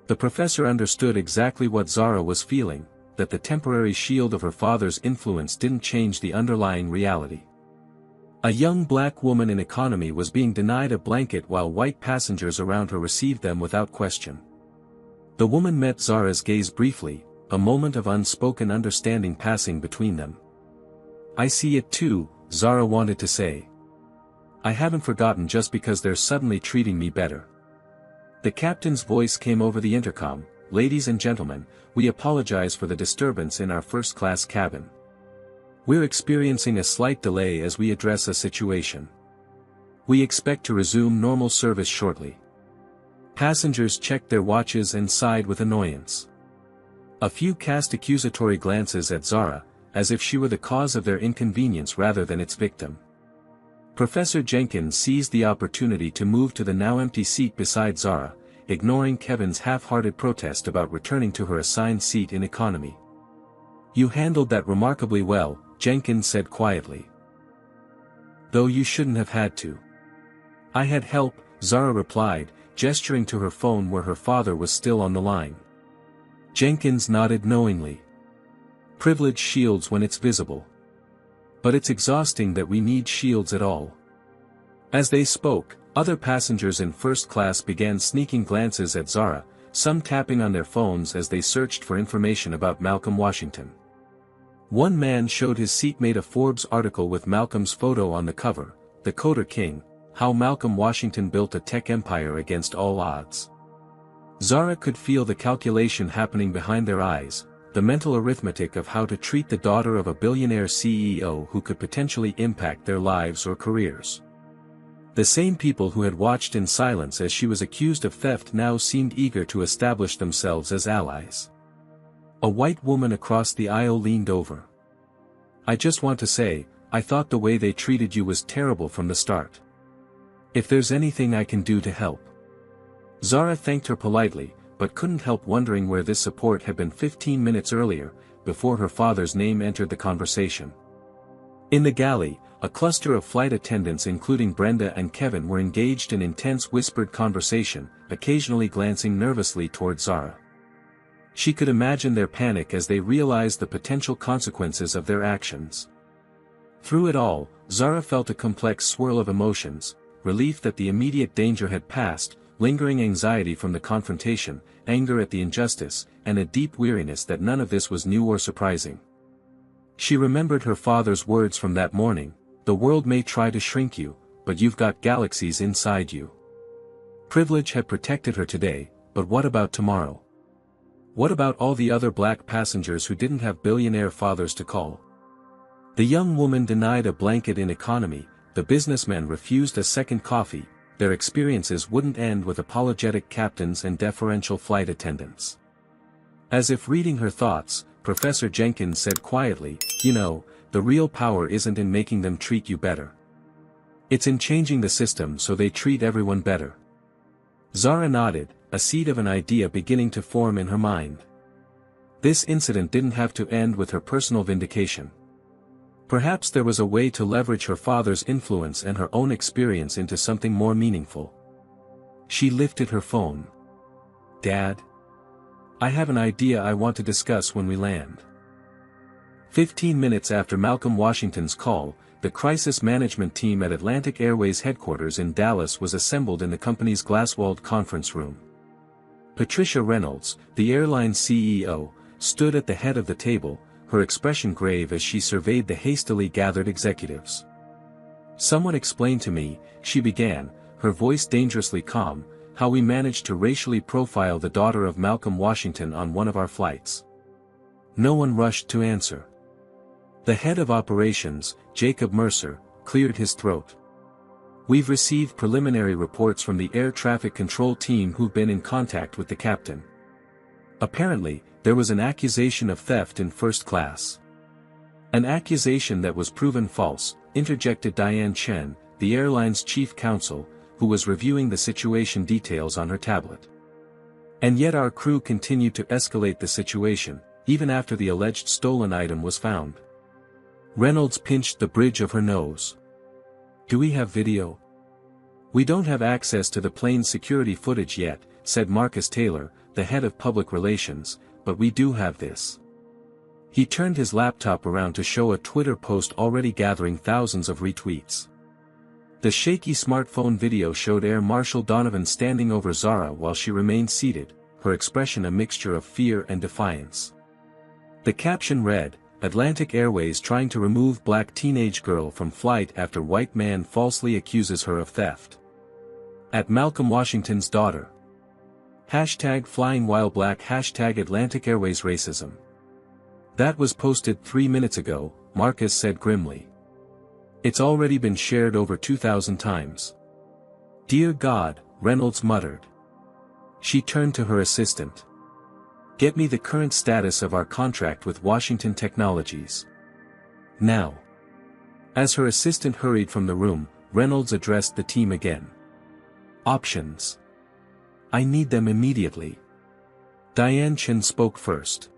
Speaker 1: The professor understood exactly what Zara was feeling, that the temporary shield of her father's influence didn't change the underlying reality. A young black woman in economy was being denied a blanket while white passengers around her received them without question. The woman met Zara's gaze briefly, a moment of unspoken understanding passing between them. I see it too, Zara wanted to say. I haven't forgotten just because they're suddenly treating me better. The captain's voice came over the intercom. Ladies and gentlemen, we apologize for the disturbance in our first-class cabin. We're experiencing a slight delay as we address a situation. We expect to resume normal service shortly. Passengers checked their watches and sighed with annoyance. A few cast accusatory glances at Zara, as if she were the cause of their inconvenience rather than its victim. Professor Jenkins seized the opportunity to move to the now empty seat beside Zara, ignoring Kevin's half-hearted protest about returning to her assigned seat in economy. You handled that remarkably well, Jenkins said quietly. Though you shouldn't have had to. I had help, Zara replied, gesturing to her phone where her father was still on the line. Jenkins nodded knowingly. Privilege shields when it's visible. But it's exhausting that we need shields at all. As they spoke, other passengers in first class began sneaking glances at Zara, some tapping on their phones as they searched for information about Malcolm Washington. One man showed his seatmate a Forbes article with Malcolm's photo on the cover, The Coder King, How Malcolm Washington Built a Tech Empire Against All Odds. Zara could feel the calculation happening behind their eyes, the mental arithmetic of how to treat the daughter of a billionaire CEO who could potentially impact their lives or careers. The same people who had watched in silence as she was accused of theft now seemed eager to establish themselves as allies. A white woman across the aisle leaned over. I just want to say, I thought the way they treated you was terrible from the start. If there's anything I can do to help. Zara thanked her politely, but couldn't help wondering where this support had been 15 minutes earlier, before her father's name entered the conversation. In the galley, a cluster of flight attendants including Brenda and Kevin were engaged in intense whispered conversation, occasionally glancing nervously toward Zara. She could imagine their panic as they realized the potential consequences of their actions. Through it all, Zara felt a complex swirl of emotions, relief that the immediate danger had passed, lingering anxiety from the confrontation, anger at the injustice, and a deep weariness that none of this was new or surprising. She remembered her father's words from that morning, the world may try to shrink you, but you've got galaxies inside you. Privilege had protected her today, but what about tomorrow? What about all the other black passengers who didn't have billionaire fathers to call? The young woman denied a blanket in economy, the businessmen refused a second coffee, their experiences wouldn't end with apologetic captains and deferential flight attendants. As if reading her thoughts, Professor Jenkins said quietly, "You know, the real power isn't in making them treat you better. It's in changing the system so they treat everyone better." Zara nodded, a seed of an idea beginning to form in her mind. This incident didn't have to end with her personal vindication. Perhaps there was a way to leverage her father's influence and her own experience into something more meaningful. She lifted her phone. "Dad? I have an idea I want to discuss when we land." 15 minutes after Malcolm Washington's call, the crisis management team at Atlantic Airways headquarters in Dallas was assembled in the company's glass-walled conference room. Patricia Reynolds, the airline's CEO, stood at the head of the table, her expression grave as she surveyed the hastily gathered executives. "Someone explained to me," she began, her voice dangerously calm, "how we managed to racially profile the daughter of Malcolm Washington on one of our flights." No one rushed to answer. The head of operations, Jacob Mercer, cleared his throat. "We've received preliminary reports from the air traffic control team who've been in contact with the captain. Apparently, there was an accusation of theft in first class." "An accusation that was proven false," interjected Diane Chen, the airline's chief counsel, who was reviewing the situation details on her tablet. "And yet our crew continued to escalate the situation, even after the alleged stolen item was found." Reynolds pinched the bridge of her nose. "Do we have video?" "We don't have access to the plane's security footage yet," said Marcus Taylor, the head of public relations, "but we do have this." He turned his laptop around to show a Twitter post already gathering thousands of retweets. The shaky smartphone video showed Air Marshal Donovan standing over Zara while she remained seated, her expression a mixture of fear and defiance. The caption read, "Atlantic Airways trying to remove black teenage girl from flight after white man falsely accuses her of theft. At Malcolm Washington's daughter. Hashtag flying while black hashtag Atlantic Airways racism." "That was posted 3 minutes ago," Marcus said grimly. "It's already been shared over 2,000 times." "Dear God," Reynolds muttered. She turned to her assistant. "Get me the current status of our contract with Washington Technologies. Now." As her assistant hurried from the room, Reynolds addressed the team again. "Options. I need them immediately." Diane Chen spoke first.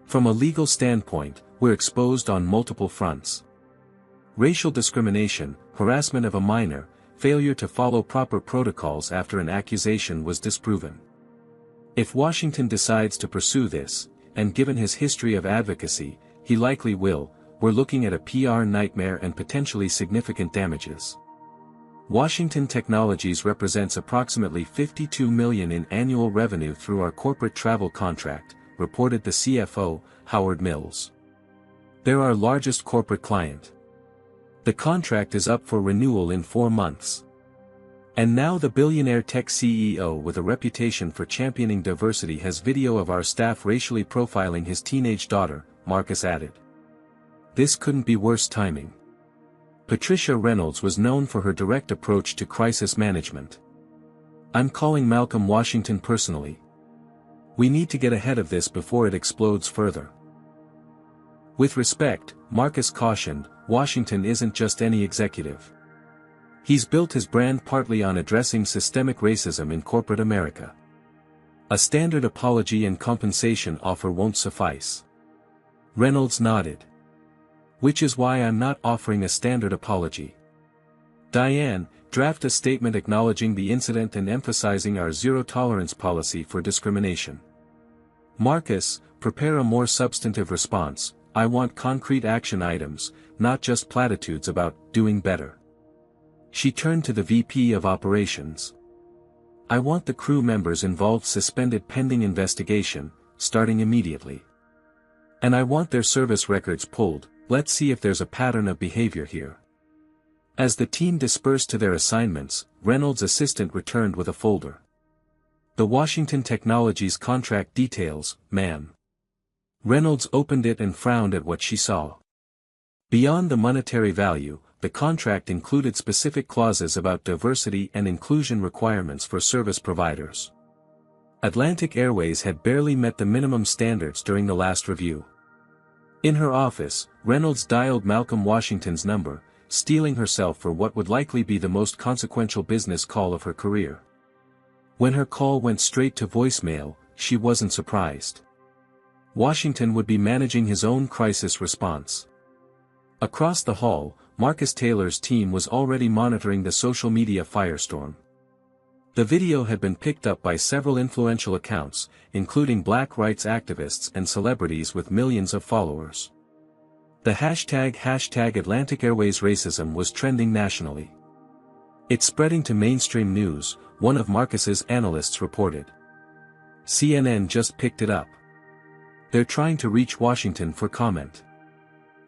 Speaker 1: "From a legal standpoint, we're exposed on multiple fronts. Racial discrimination, harassment of a minor, failure to follow proper protocols after an accusation was disproven. If Washington decides to pursue this, and given his history of advocacy, he likely will, we're looking at a PR nightmare and potentially significant damages. Washington Technologies represents approximately $52 million in annual revenue through our corporate travel contract," reported the CFO, Howard Mills. "They're our largest corporate client. The contract is up for renewal in 4 months. And now the billionaire tech CEO with a reputation for championing diversity has video of our staff racially profiling his teenage daughter," Marcus added. "This couldn't be worse timing." Patricia Reynolds was known for her direct approach to crisis management. "I'm calling Malcolm Washington personally. We need to get ahead of this before it explodes further." With respect, Marcus cautioned, Washington isn't just any executive. He's built his brand partly on addressing systemic racism in corporate America. A standard apology and compensation offer won't suffice. Reynolds nodded. "Which is why I'm not offering a standard apology. Diane, draft a statement acknowledging the incident and emphasizing our zero-tolerance policy for discrimination. Marcus, prepare a more substantive response. I want concrete action items, not just platitudes about doing better." She turned to the VP of Operations. "I want the crew members involved suspended pending investigation, starting immediately. And I want their service records pulled. Let's see if there's a pattern of behavior here." As the team dispersed to their assignments, Reynolds' assistant returned with a folder. "The Washington Technologies contract details, ma'am." Reynolds opened it and frowned at what she saw. Beyond the monetary value, the contract included specific clauses about diversity and inclusion requirements for service providers. Atlantic Airways had barely met the minimum standards during the last review. In her office, Reynolds dialed Malcolm Washington's number, steeling herself for what would likely be the most consequential business call of her career. When her call went straight to voicemail, she wasn't surprised. Washington would be managing his own crisis response. Across the hall, Marcus Taylor's team was already monitoring the social media firestorm. The video had been picked up by several influential accounts, including black rights activists and celebrities with millions of followers. The hashtag Atlantic Airways racism was trending nationally. It's spreading to mainstream news, one of Marcus's analysts reported. CNN just picked it up. They're trying to reach Washington for comment.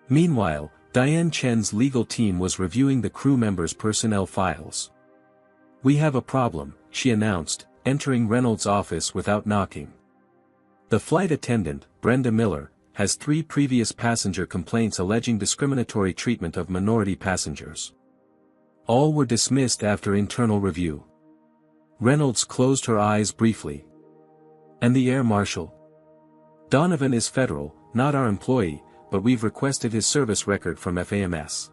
Speaker 1: Meanwhile, Diane Chen's legal team was reviewing the crew members' personnel files. "We have a problem," she announced, entering Reynolds' office without knocking. The flight attendant, Brenda Miller, has 3 previous passenger complaints alleging discriminatory treatment of minority passengers. All were dismissed after internal review. Reynolds closed her eyes briefly. "And the Air Marshal? Donovan is federal, not our employee, but we've requested his service record from FAMS.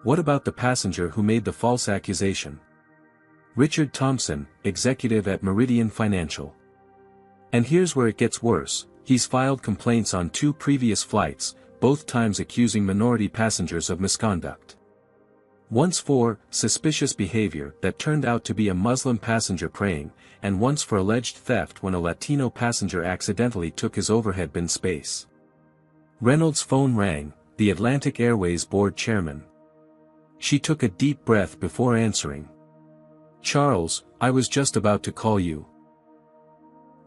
Speaker 1: What about the passenger who made the false accusation? Richard Thompson, executive at Meridian Financial. And here's where it gets worse, he's filed complaints on 2 previous flights, both times accusing minority passengers of misconduct. Once for suspicious behavior that turned out to be a Muslim passenger praying, and once for alleged theft when a Latino passenger accidentally took his overhead bin space." Reynolds' phone rang, the Atlantic Airways board chairman. She took a deep breath before answering. "Charles, I was just about to call you."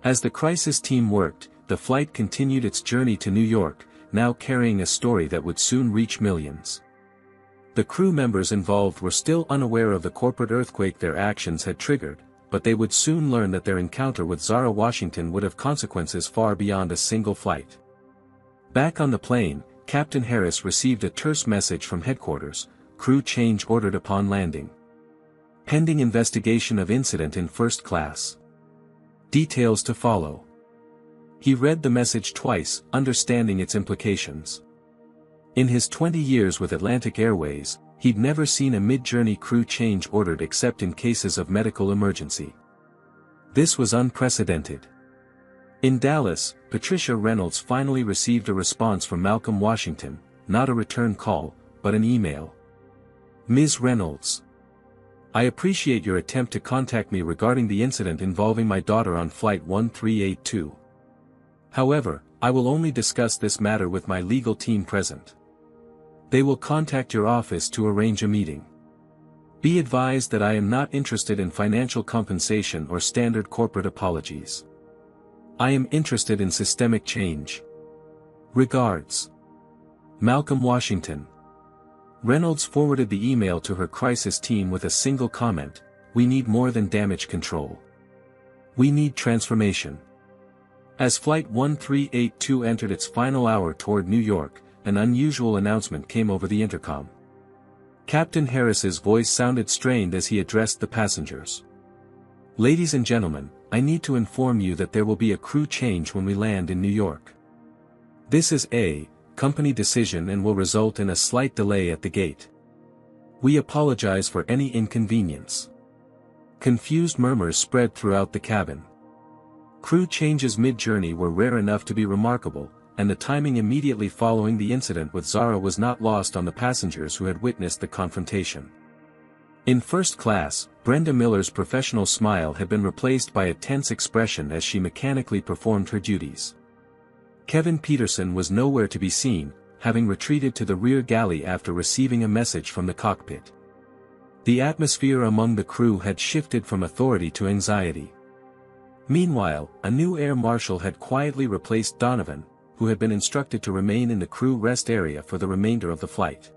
Speaker 1: As the crisis team worked, the flight continued its journey to New York, now carrying a story that would soon reach millions. The crew members involved were still unaware of the corporate earthquake their actions had triggered, but they would soon learn that their encounter with Zara Washington would have consequences far beyond a single flight. Back on the plane, Captain Harris received a terse message from headquarters: crew change ordered upon landing. Pending investigation of incident in first class. Details to follow. He read the message twice, understanding its implications. In his 20 years with Atlantic Airways, he'd never seen a mid-journey crew change ordered except in cases of medical emergency. This was unprecedented. In Dallas, Patricia Reynolds finally received a response from Malcolm Washington, not a return call, but an email. "Ms. Reynolds. I appreciate your attempt to contact me regarding the incident involving my daughter on Flight 1382. However, I will only discuss this matter with my legal team present. They will contact your office to arrange a meeting. Be advised that I am not interested in financial compensation or standard corporate apologies. I am interested in systemic change. Regards. Malcolm Washington." Reynolds forwarded the email to her crisis team with a single comment: "We need more than damage control. We need transformation." As Flight 1382 entered its final hour toward New York, an unusual announcement came over the intercom. Captain Harris's voice sounded strained as he addressed the passengers. "Ladies and gentlemen, I need to inform you that there will be a crew change when we land in New York. This is a company decision and will result in a slight delay at the gate. We apologize for any inconvenience." Confused murmurs spread throughout the cabin. Crew changes mid-journey were rare enough to be remarkable, and the timing immediately following the incident with Zara was not lost on the passengers who had witnessed the confrontation. In first class, Brenda Miller's professional smile had been replaced by a tense expression as she mechanically performed her duties. Kevin Peterson was nowhere to be seen, having retreated to the rear galley after receiving a message from the cockpit. The atmosphere among the crew had shifted from authority to anxiety. Meanwhile, a new air marshal had quietly replaced Donovan, who had been instructed to remain in the crew rest area for the remainder of the flight.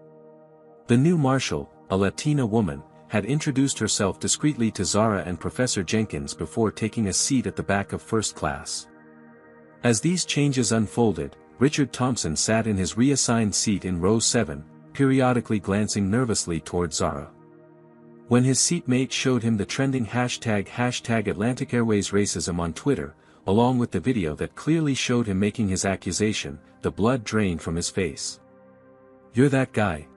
Speaker 1: The new marshal, a Latina woman, had introduced herself discreetly to Zara and Professor Jenkins before taking a seat at the back of first class. As these changes unfolded, Richard Thompson sat in his reassigned seat in row 7, periodically glancing nervously toward Zara. When his seatmate showed him the trending hashtag Atlantic Airways racism on Twitter, along with the video that clearly showed him making his accusation, the blood drained from his face. "You're that guy?"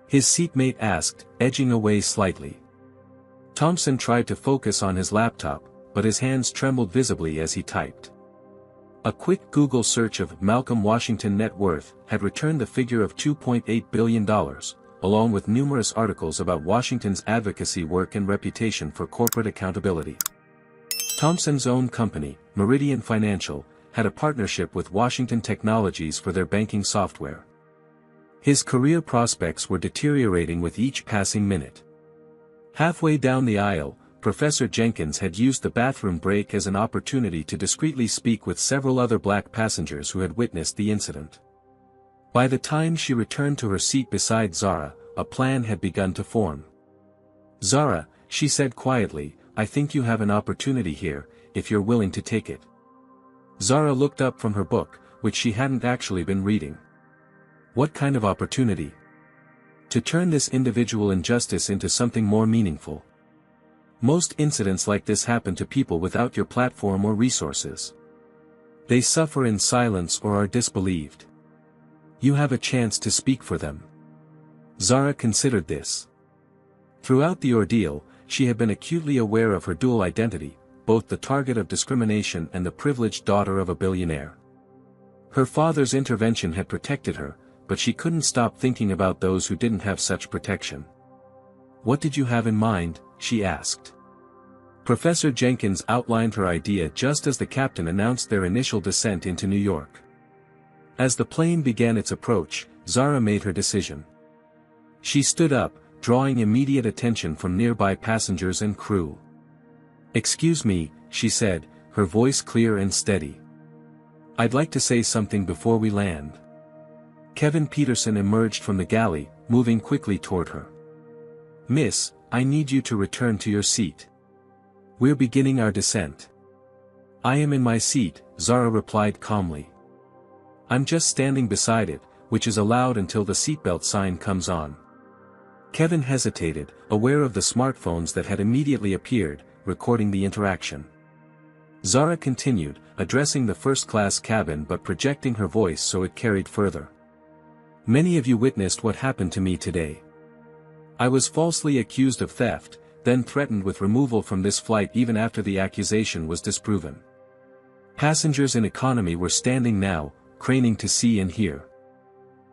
Speaker 1: his seatmate asked, edging away slightly. Thompson tried to focus on his laptop, but his hands trembled visibly as he typed. A quick Google search of Malcolm Washington net worth had returned the figure of $2.8 billion, along with numerous articles about Washington's advocacy work and reputation for corporate accountability. Thompson's own company, Meridian Financial, had a partnership with Washington Technologies for their banking software. His career prospects were deteriorating with each passing minute. Halfway down the aisle, Professor Jenkins had used the bathroom break as an opportunity to discreetly speak with several other black passengers who had witnessed the incident. By the time she returned to her seat beside Zara, a plan had begun to form. "Zara," she said quietly, "I think you have an opportunity here, if you're willing to take it." Zara looked up from her book, which she hadn't actually been reading. "What kind of opportunity?" "To turn this individual injustice into something more meaningful. Most incidents like this happen to people without your platform or resources. They suffer in silence or are disbelieved. You have a chance to speak for them." Zara considered this. Throughout the ordeal, she had been acutely aware of her dual identity, both the target of discrimination and the privileged daughter of a billionaire. Her father's intervention had protected her, but she couldn't stop thinking about those who didn't have such protection. "What did you have in mind?" she asked. Professor Jenkins outlined her idea just as the captain announced their initial descent into New York. As the plane began its approach, Zara made her decision. She stood up, drawing immediate attention from nearby passengers and crew. "Excuse me," she said, her voice clear and steady. "I'd like to say something before we land." Kevin Peterson emerged from the galley, moving quickly toward her. "Miss, I need you to return to your seat. We're beginning our descent." "I am in my seat," Zara replied calmly. "I'm just standing beside it, which is allowed until the seatbelt sign comes on." Kevin hesitated, aware of the smartphones that had immediately appeared, recording the interaction. Zara continued, addressing the first-class cabin but projecting her voice so it carried further. "Many of you witnessed what happened to me today. I was falsely accused of theft, then threatened with removal from this flight even after the accusation was disproven. Passengers in economy were standing now, craning to see and hear.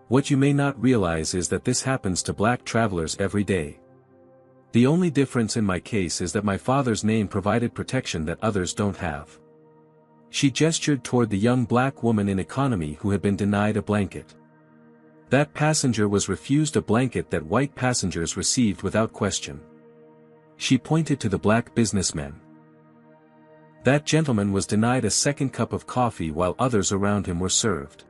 Speaker 1: What you may not realize is that this happens to black travelers every day. The only difference in my case is that my father's name provided protection that others don't have." She gestured toward the young black woman in economy who had been denied a blanket. That passenger was refused a blanket that white passengers received without question. She pointed to the black businessman. That gentleman was denied a second cup of coffee while others around him were served.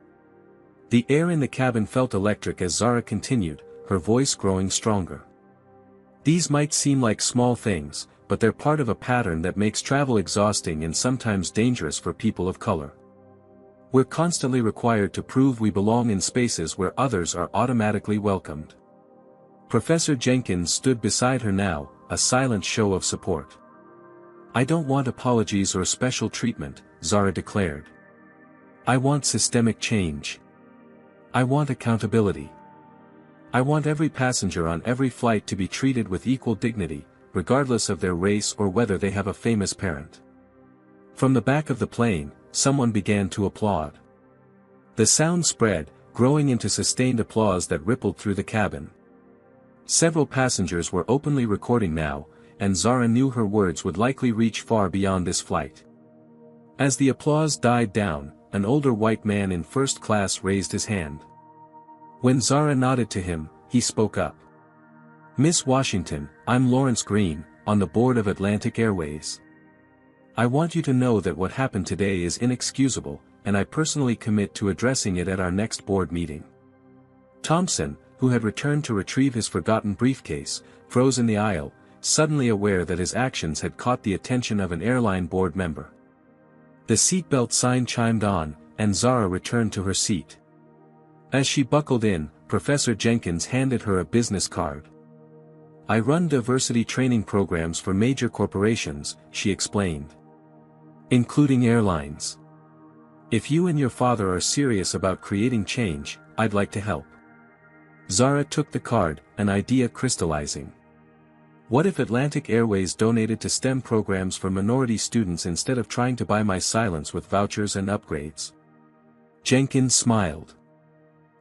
Speaker 1: The air in the cabin felt electric as Zara continued, her voice growing stronger. "These might seem like small things, but they're part of a pattern that makes travel exhausting and sometimes dangerous for people of color. We're constantly required to prove we belong in spaces where others are automatically welcomed." Professor Jenkins stood beside her now, a silent show of support. "I don't want apologies or special treatment," Zara declared. "I want systemic change. I want accountability. I want every passenger on every flight to be treated with equal dignity, regardless of their race or whether they have a famous parent." From the back of the plane, someone began to applaud. The sound spread, growing into sustained applause that rippled through the cabin. Several passengers were openly recording now, and Zara knew her words would likely reach far beyond this flight. As the applause died down, an older white man in first class raised his hand. When Zara nodded to him, he spoke up. "Miss Washington, I'm Lawrence Green, on the board of Atlantic Airways. I want you to know that what happened today is inexcusable, and I personally commit to addressing it at our next board meeting." Thompson, who had returned to retrieve his forgotten briefcase, froze in the aisle, suddenly aware that his actions had caught the attention of an airline board member. The seatbelt sign chimed on, and Zara returned to her seat. As she buckled in, Professor Jenkins handed her a business card. I run diversity training programs for major corporations, she explained. Including airlines. If you and your father are serious about creating change, I'd like to help. Zara took the card, an idea crystallizing. What if Atlantic Airways donated to STEM programs for minority students instead of trying to buy my silence with vouchers and upgrades? Jenkins smiled.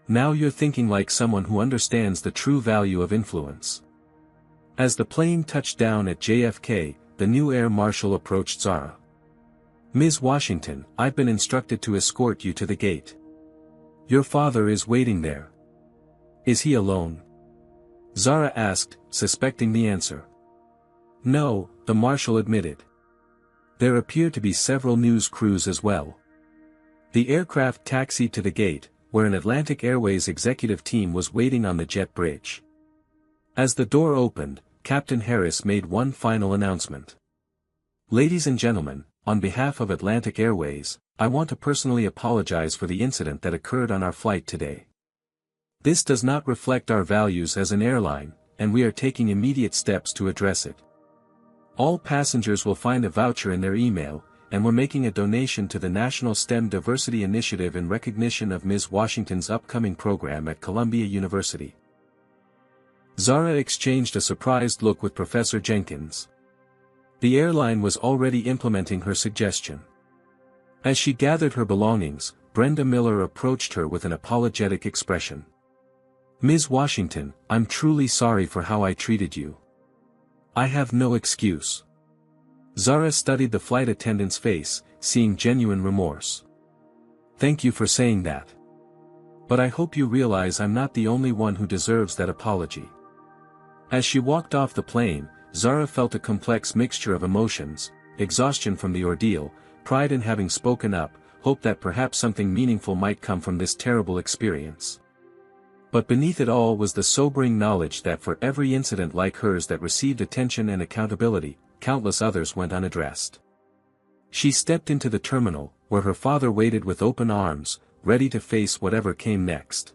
Speaker 1: Now you're thinking like someone who understands the true value of influence. As the plane touched down at JFK, the new Air Marshal approached Zara. Ms. Washington, I've been instructed to escort you to the gate. Your father is waiting there. Is he alone? Zara asked, suspecting the answer. No, the Marshal admitted. There appear to be several news crews as well. The aircraft taxied to the gate, where an Atlantic Airways executive team was waiting on the jet bridge. As the door opened, Captain Harris made one final announcement. Ladies and gentlemen, on behalf of Atlantic Airways, I want to personally apologize for the incident that occurred on our flight today. This does not reflect our values as an airline, and we are taking immediate steps to address it. All passengers will find a voucher in their email, and we're making a donation to the National STEM Diversity Initiative in recognition of Ms. Washington's upcoming program at Columbia University. Zara exchanged a surprised look with Professor Jenkins. The airline was already implementing her suggestion. As she gathered her belongings, Brenda Miller approached her with an apologetic expression. Ms. Washington, I'm truly sorry for how I treated you. I have no excuse. Zara studied the flight attendant's face, seeing genuine remorse. Thank you for saying that. But I hope you realize I'm not the only one who deserves that apology. As she walked off the plane, Zara felt a complex mixture of emotions, exhaustion from the ordeal, pride in having spoken up, hope that perhaps something meaningful might come from this terrible experience. But beneath it all was the sobering knowledge that for every incident like hers that received attention and accountability, countless others went unaddressed. She stepped into the terminal, where her father waited with open arms, ready to face whatever came next.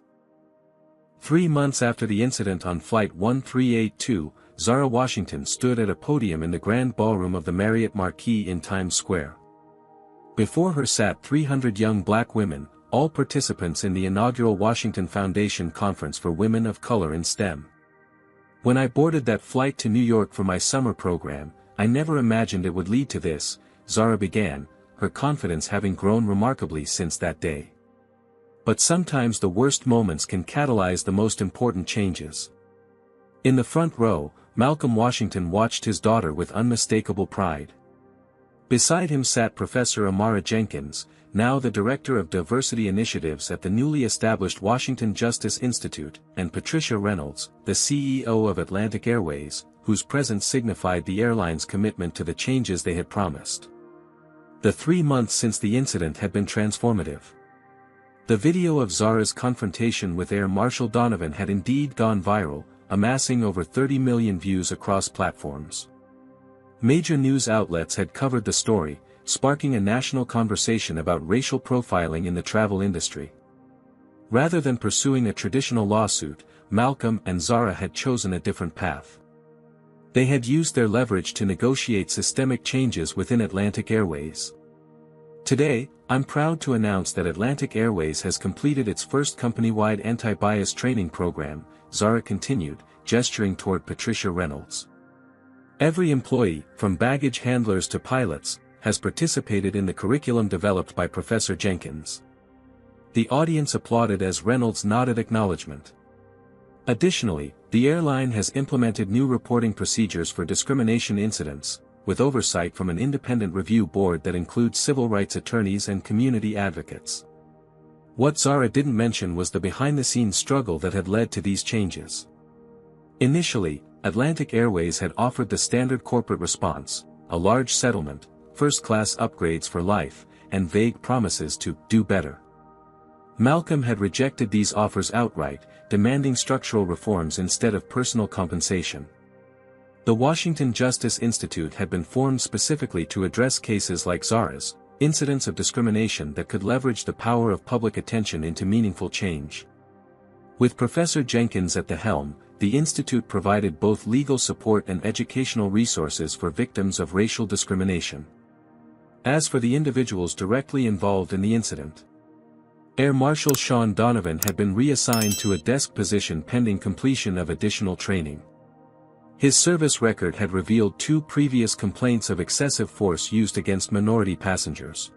Speaker 1: 3 months after the incident on Flight 1382, Zara Washington stood at a podium in the grand ballroom of the Marriott Marquis in Times Square. Before her sat 300 young black women, all participants in the inaugural Washington Foundation Conference for Women of Color in STEM. When I boarded that flight to New York for my summer program, I never imagined it would lead to this, Zara began, her confidence having grown remarkably since that day. But sometimes the worst moments can catalyze the most important changes. In the front row, Malcolm Washington watched his daughter with unmistakable pride. Beside him sat Professor Amara Jenkins, now the Director of Diversity Initiatives at the newly established Washington Justice Institute, and Patricia Reynolds, the CEO of Atlantic Airways, whose presence signified the airline's commitment to the changes they had promised. The 3 months since the incident had been transformative. The video of Zara's confrontation with Air Marshal Donovan had indeed gone viral, amassing over 30 million views across platforms. Major news outlets had covered the story, sparking a national conversation about racial profiling in the travel industry. Rather than pursuing a traditional lawsuit, Malcolm and Zara had chosen a different path. They had used their leverage to negotiate systemic changes within Atlantic Airways. Today, I'm proud to announce that Atlantic Airways has completed its first company-wide anti-bias training program, Zara continued, gesturing toward Patricia Reynolds. Every employee, from baggage handlers to pilots, has participated in the curriculum developed by Professor Jenkins. The audience applauded as Reynolds nodded acknowledgement. Additionally, the airline has implemented new reporting procedures for discrimination incidents, with oversight from an independent review board that includes civil rights attorneys and community advocates. What Zara didn't mention was the behind-the-scenes struggle that had led to these changes. Initially, Atlantic Airways had offered the standard corporate response, a large settlement, first-class upgrades for life, and vague promises to do better. Malcolm had rejected these offers outright, demanding structural reforms instead of personal compensation. The Washington Justice Institute had been formed specifically to address cases like Zara's, incidents of discrimination that could leverage the power of public attention into meaningful change. With Professor Jenkins at the helm, the institute provided both legal support and educational resources for victims of racial discrimination. As for the individuals directly involved in the incident, Air Marshal Sean Donovan had been reassigned to a desk position pending completion of additional training. His service record had revealed 2 previous complaints of excessive force used against minority passengers.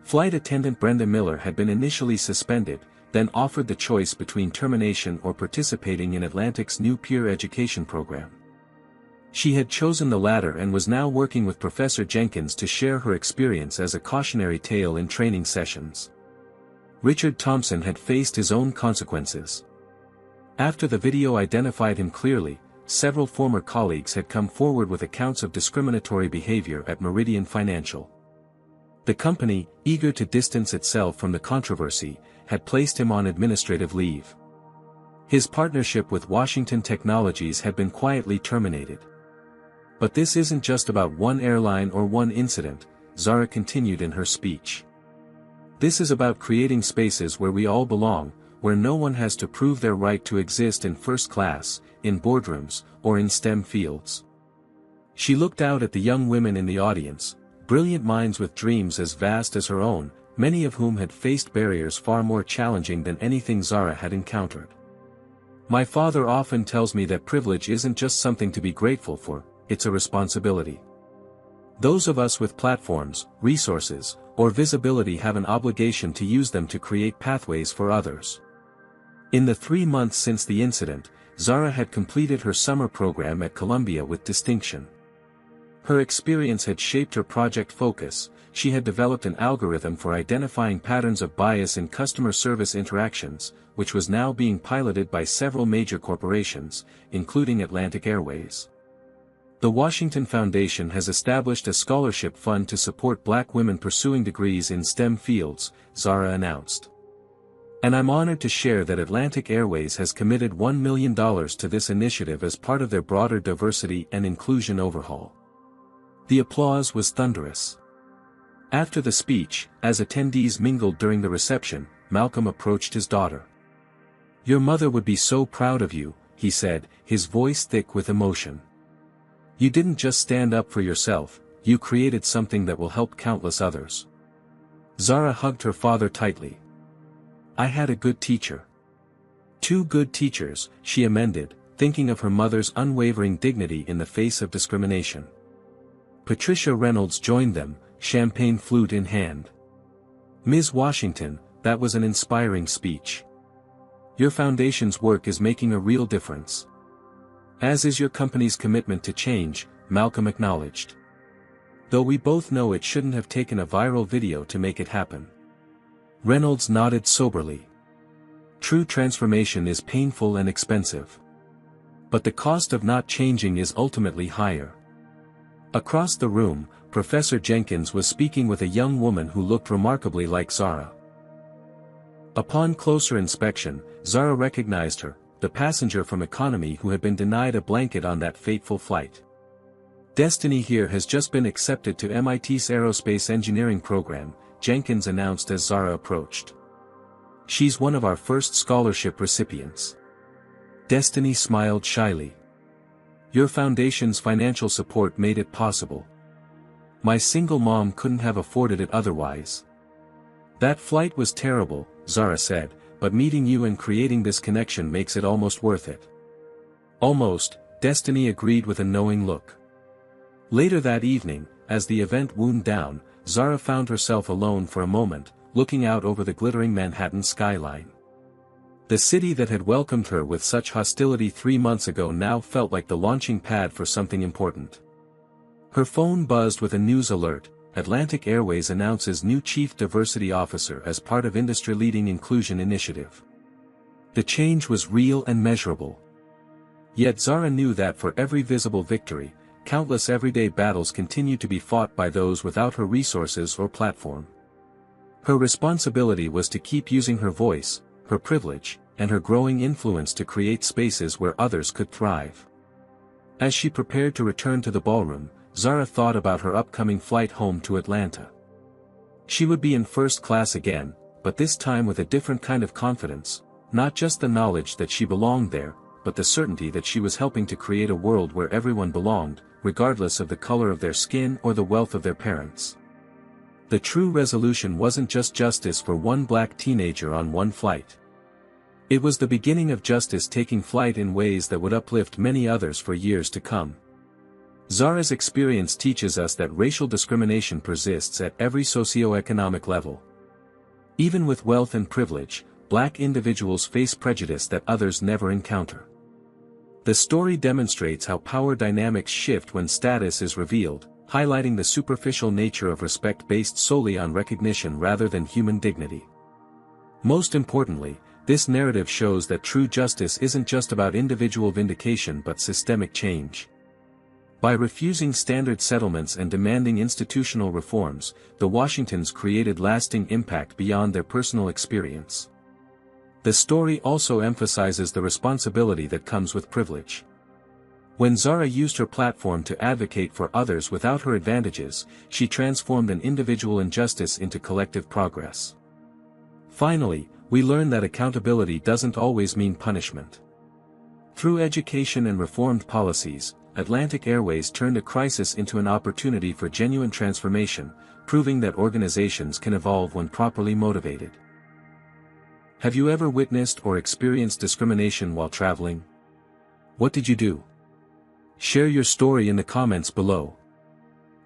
Speaker 1: Flight attendant Brenda Miller had been initially suspended, then offered the choice between termination or participating in Atlantic's new peer education program. She had chosen the latter and was now working with Professor Jenkins to share her experience as a cautionary tale in training sessions. Richard Thompson had faced his own consequences. After the video identified him clearly, several former colleagues had come forward with accounts of discriminatory behavior at Meridian Financial. The company, eager to distance itself from the controversy, had placed him on administrative leave. His partnership with Washington Technologies had been quietly terminated. But this isn't just about one airline or one incident, Zara continued in her speech. This is about creating spaces where we all belong, where no one has to prove their right to exist in first class, in boardrooms, or in STEM fields. She looked out at the young women in the audience, brilliant minds with dreams as vast as her own, many of whom had faced barriers far more challenging than anything Zara had encountered. My father often tells me that privilege isn't just something to be grateful for, it's a responsibility. Those of us with platforms, resources, or visibility have an obligation to use them to create pathways for others. In the 3 months since the incident, Zara had completed her summer program at Columbia with distinction. Her experience had shaped her project focus. She had developed an algorithm for identifying patterns of bias in customer service interactions, which was now being piloted by several major corporations, including Atlantic Airways. The Washington Foundation has established a scholarship fund to support Black women pursuing degrees in STEM fields, Zara announced. And I'm honored to share that Atlantic Airways has committed $1 million to this initiative as part of their broader diversity and inclusion overhaul. The applause was thunderous. After the speech, as attendees mingled during the reception, Malcolm approached his daughter. "Your mother would be so proud of you," he said, his voice thick with emotion. "You didn't just stand up for yourself, you created something that will help countless others." Zara hugged her father tightly. "I had a good teacher." "2 good teachers," she amended, thinking of her mother's unwavering dignity in the face of discrimination. Patricia Reynolds joined them, champagne flute in hand. "Ms. Washington, that was an inspiring speech. Your foundation's work is making a real difference. As is your company's commitment to change," Malcolm acknowledged. "Though we both know it shouldn't have taken a viral video to make it happen." Reynolds nodded soberly. "True transformation is painful and expensive. But the cost of not changing is ultimately higher." Across the room, Professor Jenkins was speaking with a young woman who looked remarkably like Zara. Upon closer inspection, Zara recognized her, the passenger from economy who had been denied a blanket on that fateful flight. "Destiny here has just been accepted to MIT's aerospace engineering program," Jenkins announced as Zara approached. "She's one of our first scholarship recipients." Destiny smiled shyly. "Your foundation's financial support made it possible. My single mom couldn't have afforded it otherwise." "That flight was terrible," Zara said, "but meeting you and creating this connection makes it almost worth it." "Almost," Destiny agreed with a knowing look. Later that evening, as the event wound down, Zara found herself alone for a moment, looking out over the glittering Manhattan skyline. The city that had welcomed her with such hostility 3 months ago now felt like the launching pad for something important. Her phone buzzed with a news alert: Atlantic Airways announces new Chief Diversity Officer as part of industry-leading inclusion initiative. The change was real and measurable. Yet Zara knew that for every visible victory, countless everyday battles continued to be fought by those without her resources or platform. Her responsibility was to keep using her voice, her privilege, and her growing influence to create spaces where others could thrive. As she prepared to return to the ballroom, Zara thought about her upcoming flight home to Atlanta. She would be in first class again, but this time with a different kind of confidence, not just the knowledge that she belonged there, but the certainty that she was helping to create a world where everyone belonged, regardless of the color of their skin or the wealth of their parents. The true resolution wasn't just justice for one black teenager on one flight. It was the beginning of justice taking flight in ways that would uplift many others for years to come. Zara's experience teaches us that racial discrimination persists at every socioeconomic level. Even with wealth and privilege, black individuals face prejudice that others never encounter. The story demonstrates how power dynamics shift when status is revealed, highlighting the superficial nature of respect based solely on recognition rather than human dignity. Most importantly, this narrative shows that true justice isn't just about individual vindication but systemic change. By refusing standard settlements and demanding institutional reforms, the Washingtons created lasting impact beyond their personal experience. The story also emphasizes the responsibility that comes with privilege. When Zara used her platform to advocate for others without her advantages, she transformed an individual injustice into collective progress. Finally, we learn that accountability doesn't always mean punishment. Through education and reformed policies, Atlantic Airways turned a crisis into an opportunity for genuine transformation, proving that organizations can evolve when properly motivated. Have you ever witnessed or experienced discrimination while traveling? What did you do? Share your story in the comments below.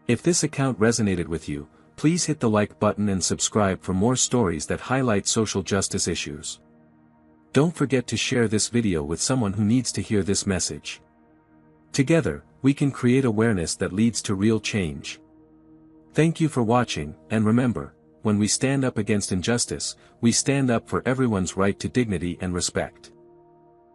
Speaker 1: If this account resonated with you, please hit the like button and subscribe for more stories that highlight social justice issues. Don't forget to share this video with someone who needs to hear this message. Together, we can create awareness that leads to real change. Thank you for watching, and remember, when we stand up against injustice, we stand up for everyone's right to dignity and respect.